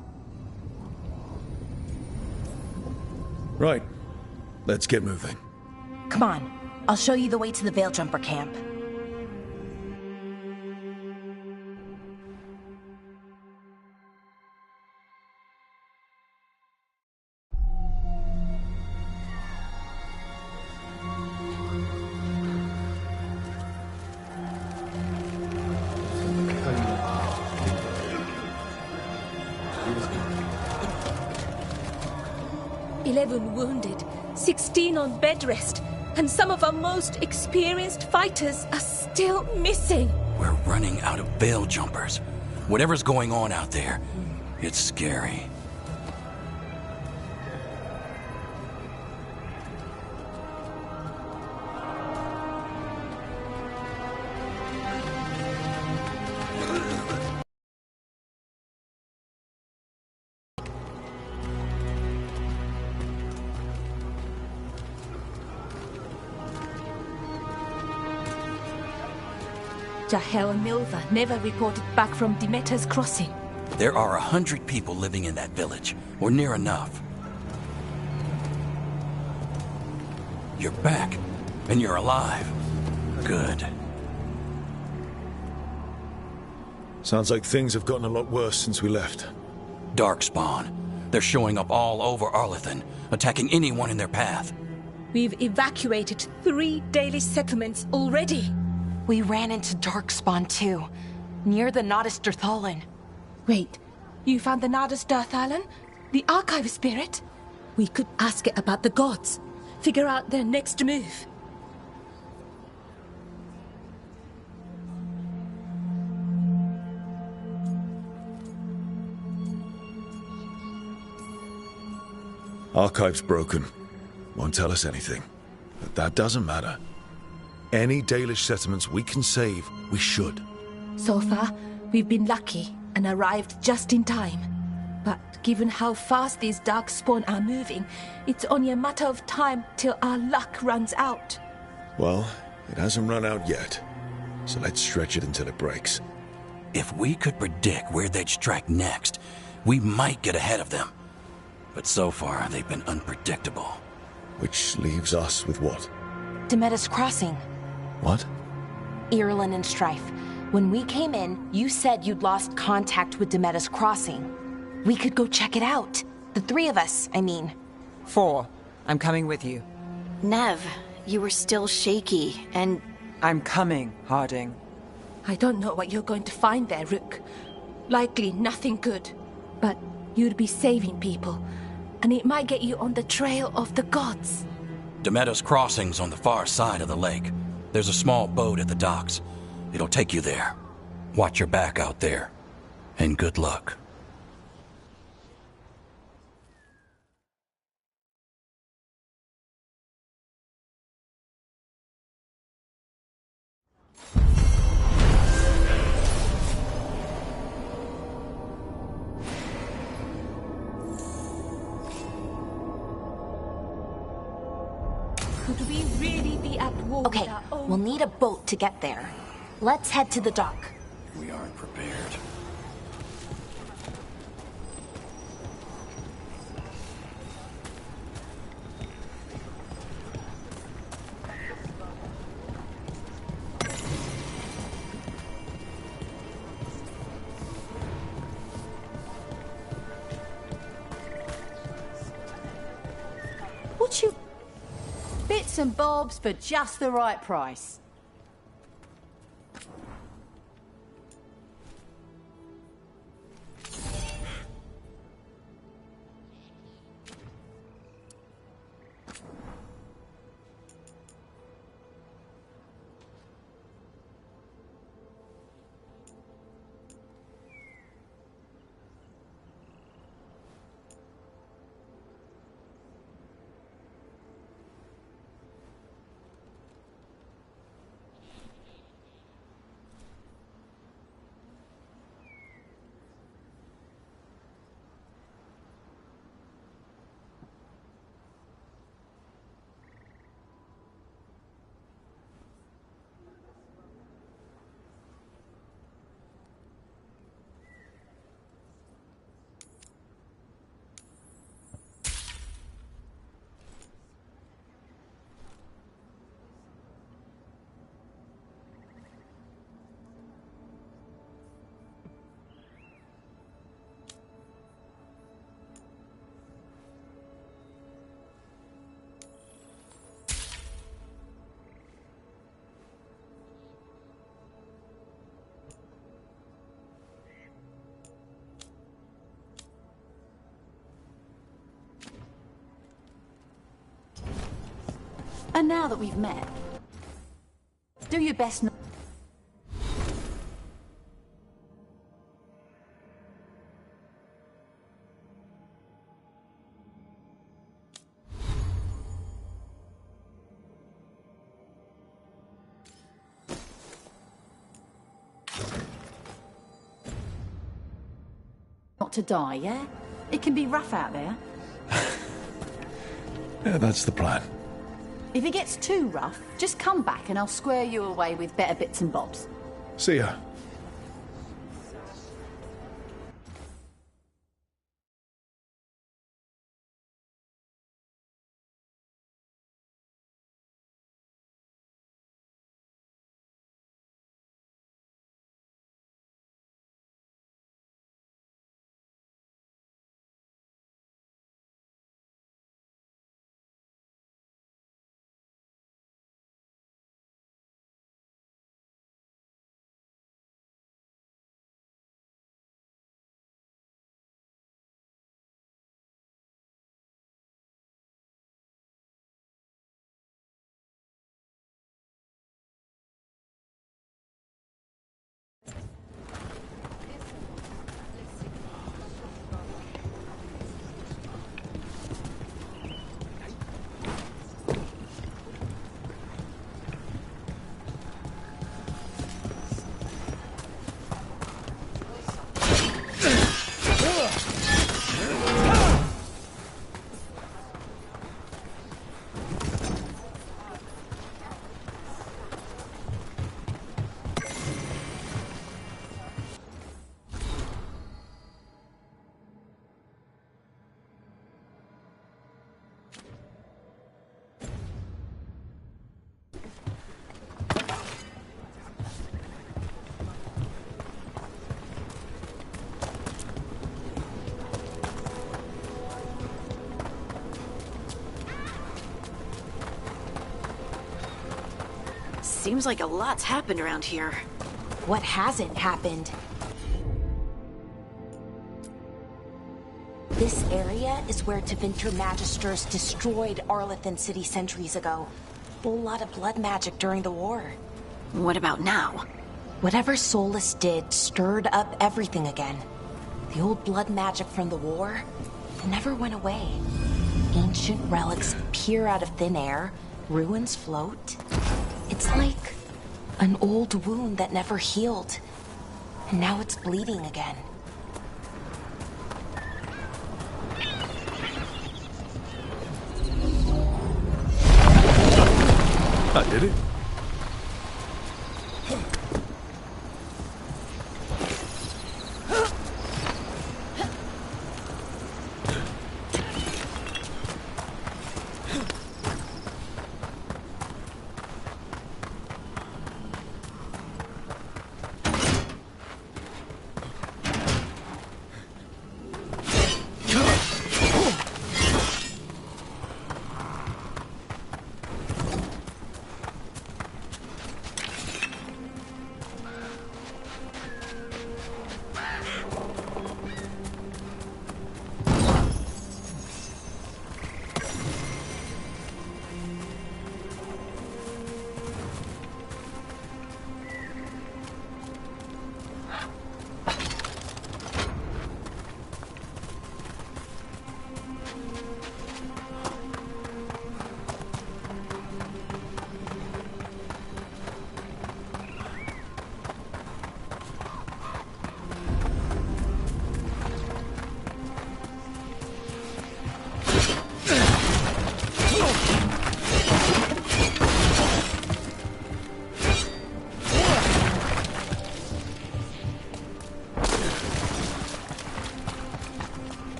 Right. Let's get moving. Come on, I'll show you the way to the Veilgjumper camp. Wounded, 16 on bed rest, and some of our most experienced fighters are still missing. We're running out of Veiljumpers. Whatever's going on out there, it's scary. Jahel and Milva never reported back from Demeter's crossing. There are 100 people living in that village, or near enough. You're back, and you're alive. Good. Sounds like things have gotten a lot worse since we left. Darkspawn. They're showing up all over Arlathan, attacking anyone in their path. We've evacuated 3 daily settlements already. We ran into Darkspawn too, near the Nadas Dirthalan. Wait, you found the Nadas Dirthalan? The archive spirit? We could ask it about the gods. Figure out their next move. Archive's broken. Won't tell us anything. But that doesn't matter. Any Dalish settlements we can save, we should. So far, we've been lucky and arrived just in time. But given how fast these darkspawn are moving, it's only a matter of time till our luck runs out. Well, it hasn't run out yet. So let's stretch it until it breaks. If we could predict where they'd strike next, we might get ahead of them. But so far, they've been unpredictable. Which leaves us with what? Demeda's Crossing. What? Irulan and Strife. When we came in, you said you'd lost contact with Demeda's Crossing. We could go check it out. The three of us, I mean. 4. I'm coming with you. Nev, you were still shaky, and I'm coming, Harding. I don't know what you're going to find there, Rook. Likely nothing good. But you'd be saving people, and it might get you on the trail of the gods. Demeda's Crossing's on the far side of the lake. There's a small boat at the docks. It'll take you there. Watch your back out there. And good luck. Could we really be at war Okay, with our own... we'll need a boat to get there. Let's head to the dock. We aren't prepared. What you... Bits and bobs for just the right price. And now that we've met, do your best not... not to die, yeah? It can be rough out there. Yeah, that's the plan. If it gets too rough, just come back and I'll square you away with better bits and bobs. See ya. Seems like a lot's happened around here. What hasn't happened? This area is where Tevinter Magisters destroyed Arlathan City centuries ago. Whole lot of blood magic during the war. What about now? Whatever Solus did stirred up everything again. The old blood magic from the war, it never went away. Ancient relics appear out of thin air, ruins float. It's like an old wound that never healed, and now it's bleeding again. I did it.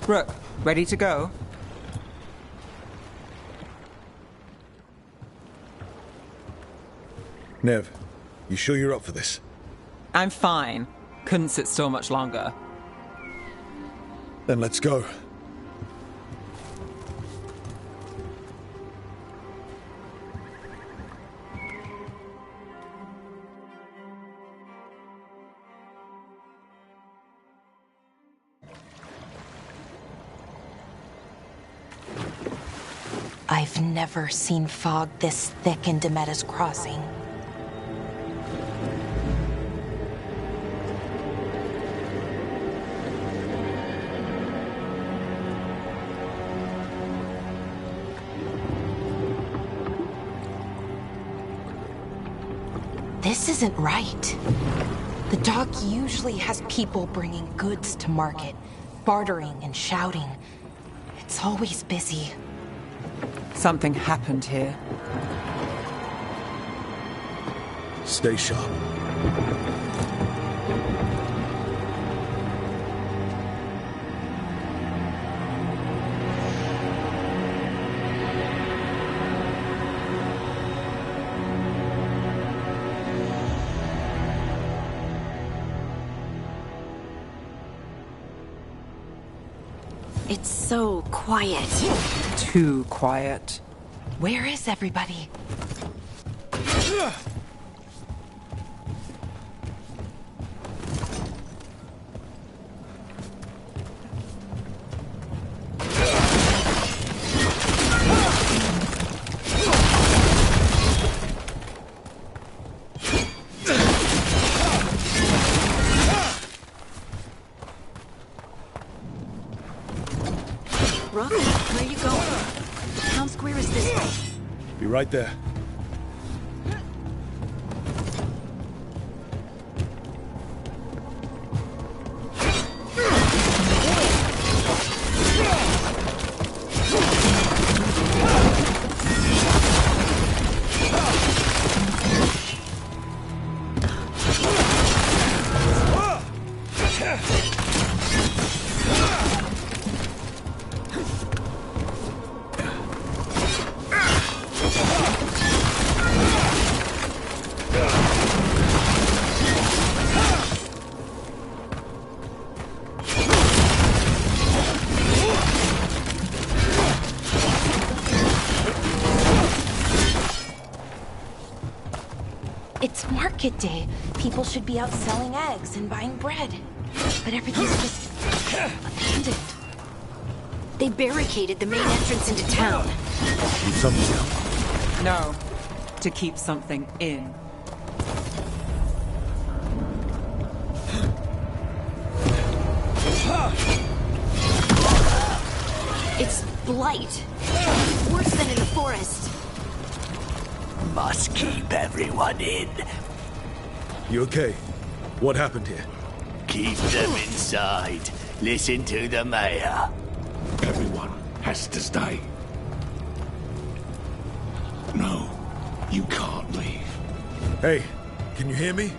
Rook, ready to go? Nev, you sure you're up for this? I'm fine. Couldn't sit still much longer. Then let's go. I've never seen fog this thick in Demetta's Crossing. This isn't right. The dock usually has people bringing goods to market, bartering and shouting. It's always busy. Something happened here. Stay sharp. It's so quiet. Too quiet. Where is everybody? Rook, where are you going? Town Square is this way. Be right there. It's market day. People should be out selling eggs and buying bread. But everything's just abandoned. They barricaded the main entrance into town. Keep something out. No, to keep something in. It's blight. Worse than in the forest. Must keep everyone in. You okay? What happened here? Keep them inside. Listen to the mayor. Everyone has to stay. No, you can't leave. Hey, can you hear me?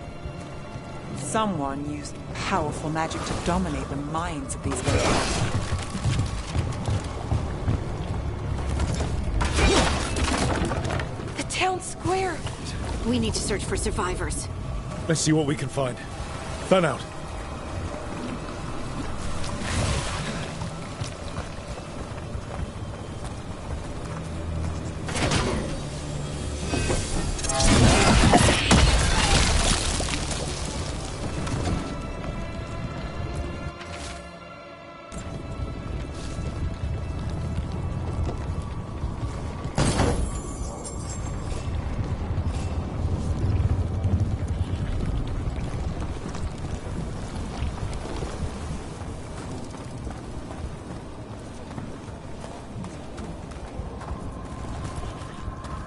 Someone used powerful magic to dominate the minds of these guys. The town square. We need to search for survivors. Let's see what we can find. Fan out.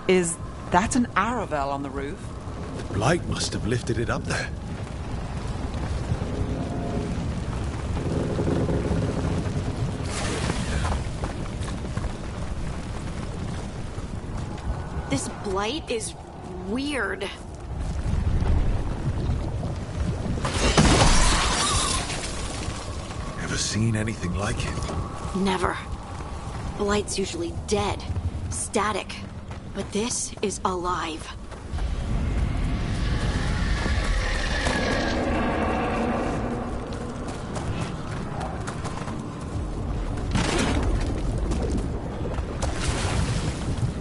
Is that an Aravel on the roof? The blight must have lifted it up there. This blight is weird. Ever seen anything like it? Never. Blight's usually dead, static. But this is alive.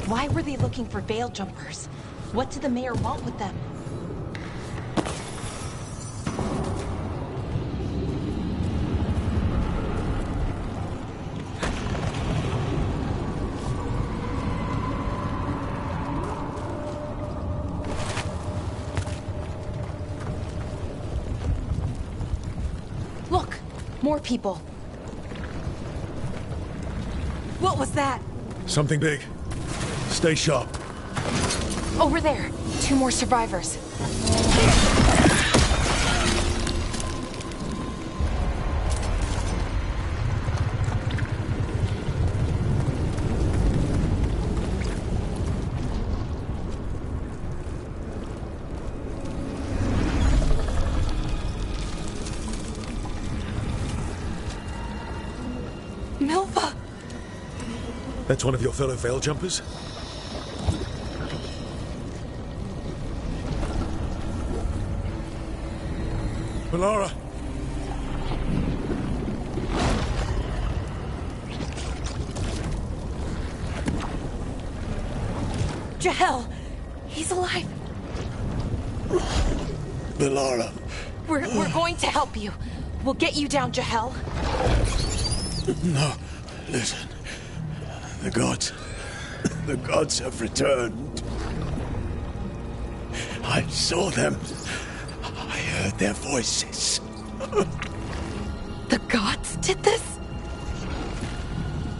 Why were they looking for veil jumpers? What did the mayor want with them? Look! More people. What was that? Something big. Stay sharp. Over there. 2 more survivors. Milva! That's one of your fellow veil jumpers? Valara! Jahel! He's alive! Valara! We're going to help you. We'll get you down, Jahel. No, listen. The gods have returned. I saw them. I heard their voices. The gods did this?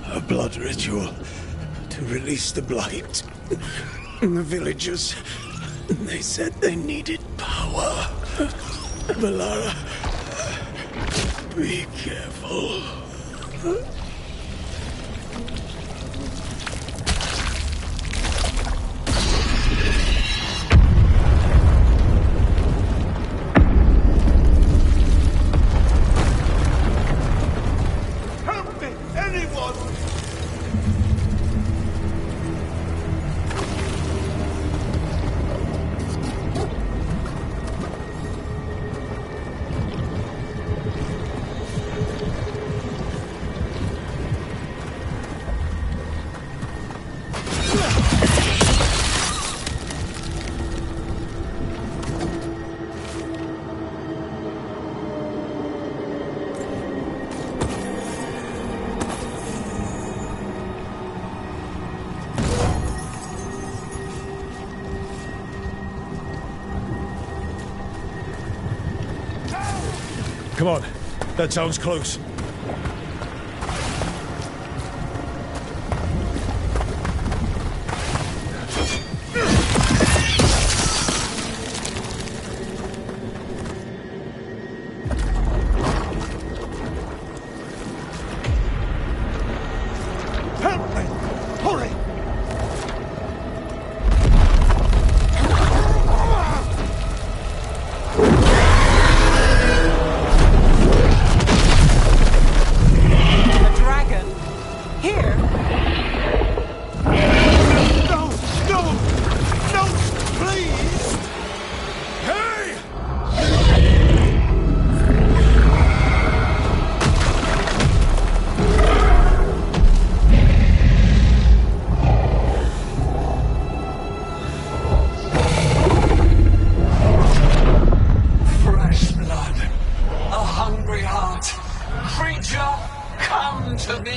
A blood ritual to release the blight. The villagers, they said they needed power. Valara, be careful. Help me! Anyone! Come on. That sounds close. Help me! Hurry! A dragon. Here. No! No! No! Please! Hey! Fresh blood, a hungry heart. Creature, come to me.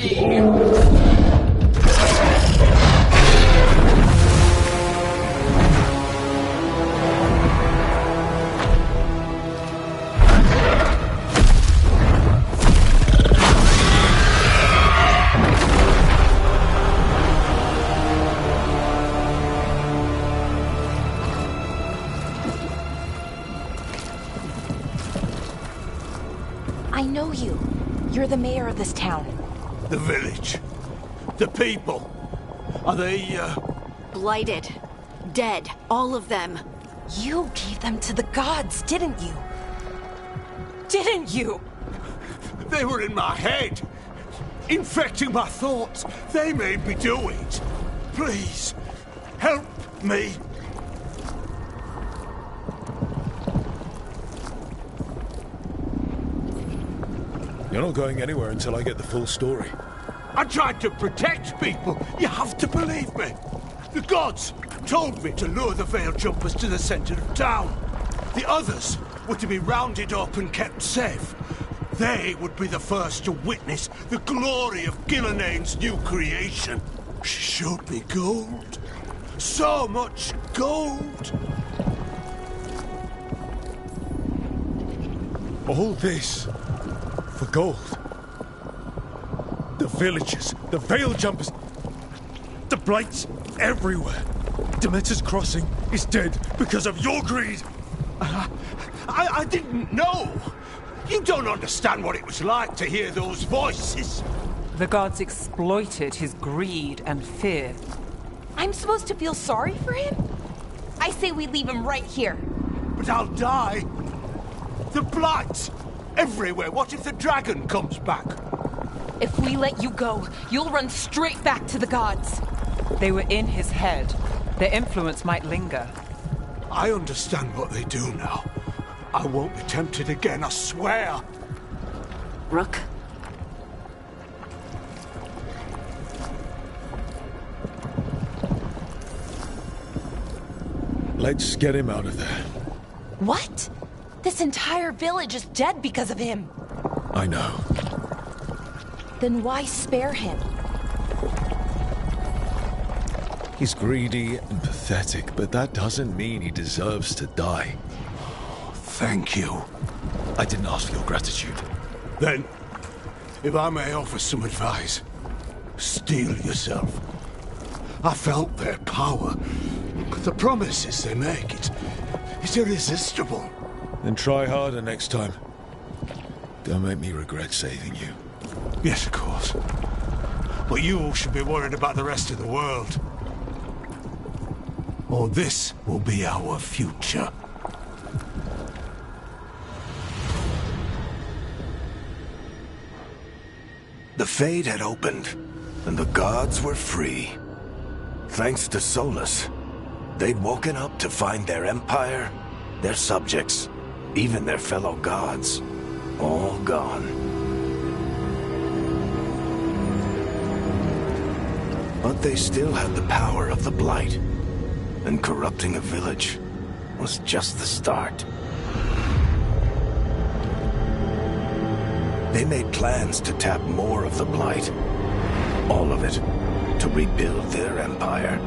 I know you. You're the mayor of this town. The village. The people. Are they, Blighted. Dead. All of them. You gave them to the gods, didn't you? Didn't you? They were in my head. Infecting my thoughts. They made me do it. Please, help me. You're not going anywhere until I get the full story. I tried to protect people. You have to believe me. The gods told me to lure the Veil Jumpers to the center of town. The others were to be rounded up and kept safe. They would be the first to witness the glory of Gilnenane's new creation. She showed me gold. So much gold. All this for gold. The villagers, the Veil Jumpers, the Blights everywhere. Demeter's Crossing is dead because of your greed. I didn't know. You don't understand what it was like to hear those voices. The gods exploited his greed and fear. I'm supposed to feel sorry for him? I say we leave him right here. But I'll die. The Blights everywhere. What if the dragon comes back? If we let you go, you'll run straight back to the gods. They were in his head. Their influence might linger. I understand what they do now. I won't be tempted again, I swear. Rook? Let's get him out of there. What? This entire village is dead because of him. I know. Then why spare him? He's greedy and pathetic, but that doesn't mean he deserves to die. Thank you. I didn't ask for your gratitude. Then, if I may offer some advice, steel yourself. I felt their power. The promises they make, it's irresistible. Then try harder next time. Don't make me regret saving you. Yes, of course. But you should be worried about the rest of the world. Or this will be our future. The Fade had opened, and the gods were free. Thanks to Solus, they'd woken up to find their empire, their subjects, even their fellow gods, all gone. But they still had the power of the Blight, and corrupting a village was just the start. They made plans to tap more of the Blight, all of it, to rebuild their empire.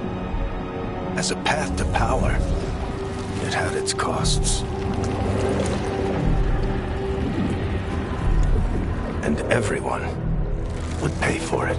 As a path to power, it had its costs. and everyone would pay for it.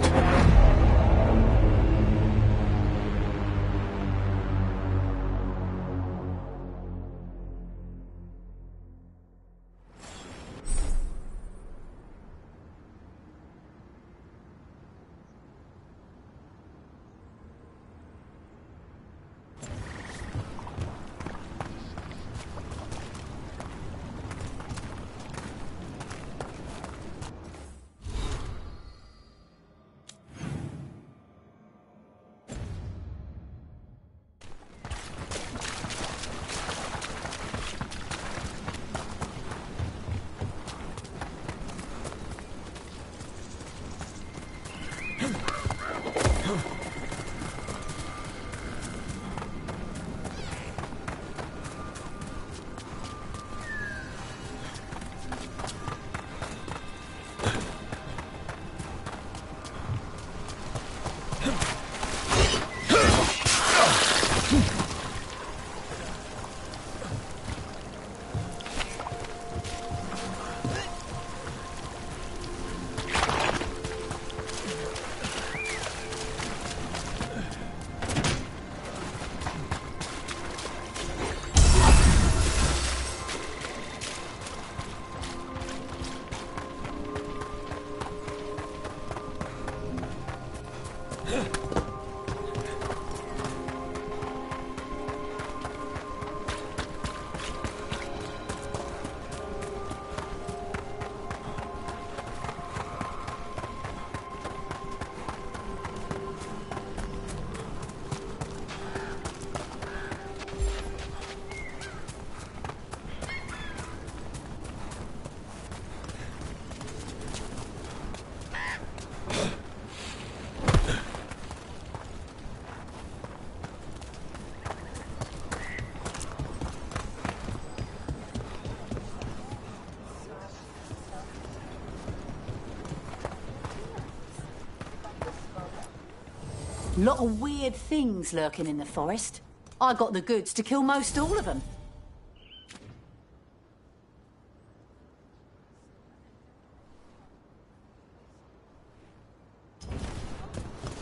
Lot of weird things lurking in the forest. I got the goods to kill most all of them.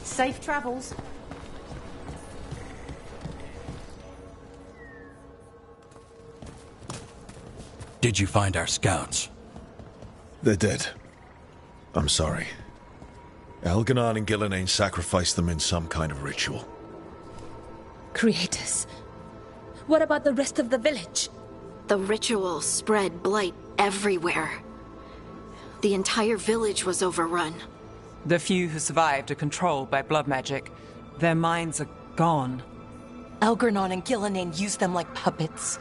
Safe travels. Did you find our scouts? They're dead. I'm sorry. Elganon and Gillenane sacrificed them in some kind of ritual. Creators. What about the rest of the village? The ritual spread blight everywhere. The entire village was overrun. The few who survived are controlled by blood magic. Their minds are gone. Elgarnon and Gillenane used them like puppets.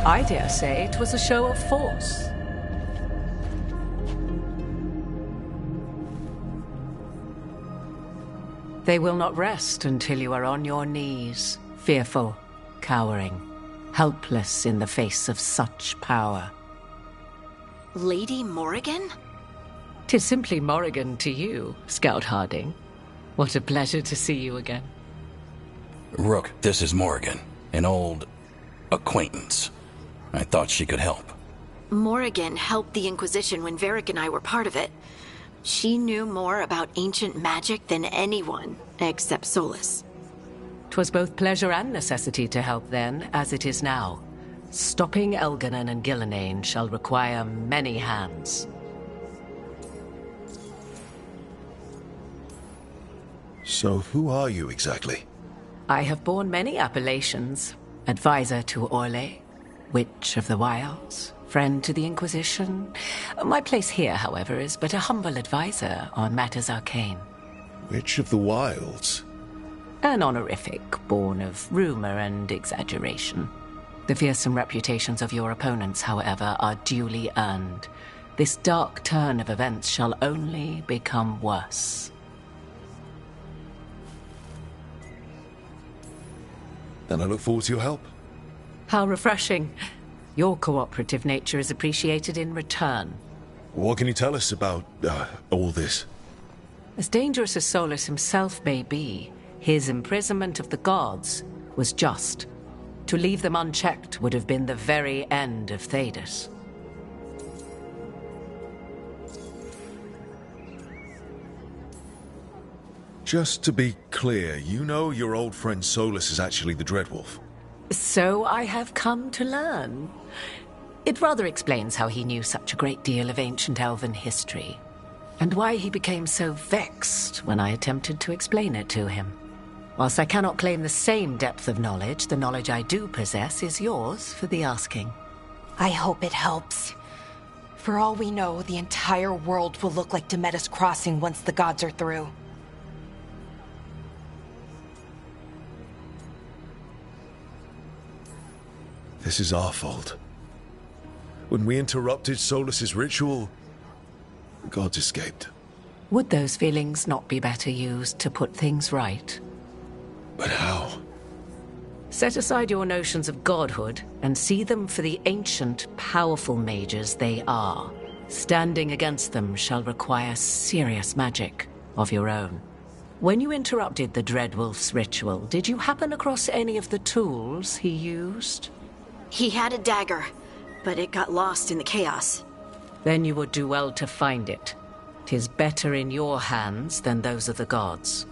I dare say it was a show of force. They will not rest until you are on your knees, fearful, cowering, helpless in the face of such power. Lady Morrigan? 'Tis simply Morrigan to you, Scout Harding. What a pleasure to see you again. Rook, this is Morrigan, an old acquaintance. I thought she could help. Morrigan helped the Inquisition when Varric and I were part of it. She knew more about ancient magic than anyone, except Solus. 'Twas both pleasure and necessity to help then, as it is now. Stopping Elganon and Gillenane shall require many hands. So who are you exactly? I have borne many appellations. Advisor to Orlais, Witch of the Wilds, friend to the Inquisition. My place here, however, is but a humble advisor on matters arcane. Witch of the Wilds? An honorific born of rumor and exaggeration. The fearsome reputations of your opponents, however, are duly earned. This dark turn of events shall only become worse. Then I look forward to your help. How refreshing. Your cooperative nature is appreciated in return. What can you tell us about all this? As dangerous as Solus himself may be, his imprisonment of the gods was just. To leave them unchecked would have been the very end of Thedas. Just to be clear, you know your old friend Solus is actually the Dreadwolf. So I have come to learn. It rather explains how he knew such a great deal of ancient elven history, and why he became so vexed when I attempted to explain it to him. Whilst I cannot claim the same depth of knowledge, the knowledge I do possess is yours for the asking. I hope it helps. For all we know, the entire world will look like Demetus Crossing once the gods are through. This is our fault. When we interrupted Solus's ritual, the gods escaped. Would those feelings not be better used to put things right? But how? Set aside your notions of godhood and see them for the ancient, powerful mages they are. Standing against them shall require serious magic of your own. When you interrupted the Dreadwolf's ritual, did you happen across any of the tools he used? He had a dagger, but it got lost in the chaos. Then you would do well to find it. 'Tis better in your hands than those of the gods.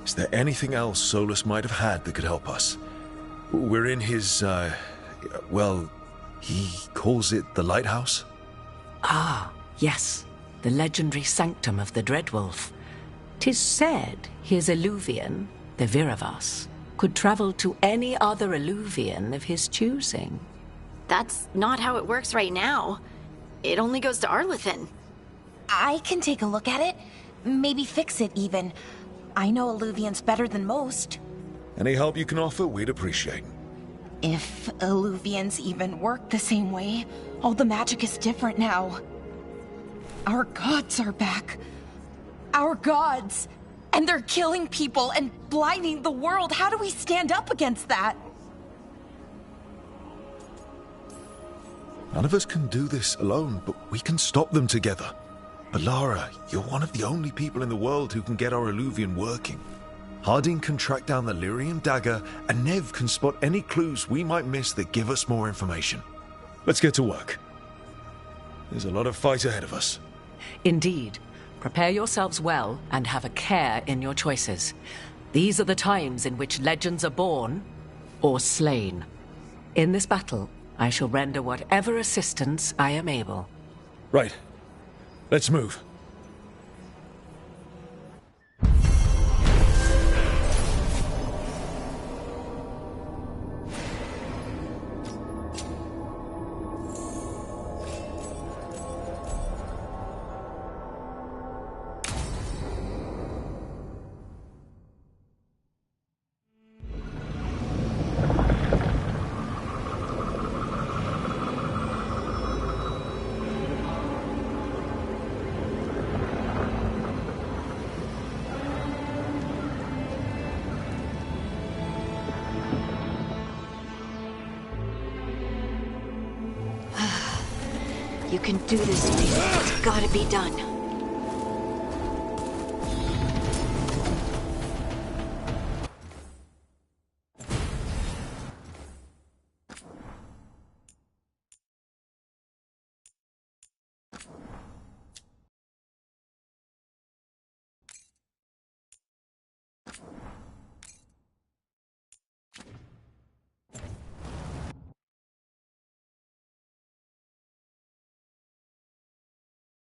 Is there anything else Solus might have had that could help us? We're in his, well, he calls it the lighthouse? Ah, yes. The legendary sanctum of the Dreadwolf. 'Tis said his Illuvian, the Viravas, could travel to any other Illuvian of his choosing. That's not how it works right now. It only goes to Arlathan. I can take a look at it. Maybe fix it, even. I know Illuvians better than most. Any help you can offer, we'd appreciate. If Illuvians even work the same way, all the magic is different now. Our gods are back. Our gods! And they're killing people and blinding the world. How do we stand up against that? None of us can do this alone, but we can stop them together. Alara, you're one of the only people in the world who can get our Illuvian working. Harding can track down the Lyrium dagger, and Nev can spot any clues we might miss that give us more information. Let's get to work. There's a lot of fight ahead of us. Indeed. Prepare yourselves well and have a care in your choices. These are the times in which legends are born or slain. In this battle, I shall render whatever assistance I am able. Right. Let's move. You can do this, Veilguard. It's gotta be done.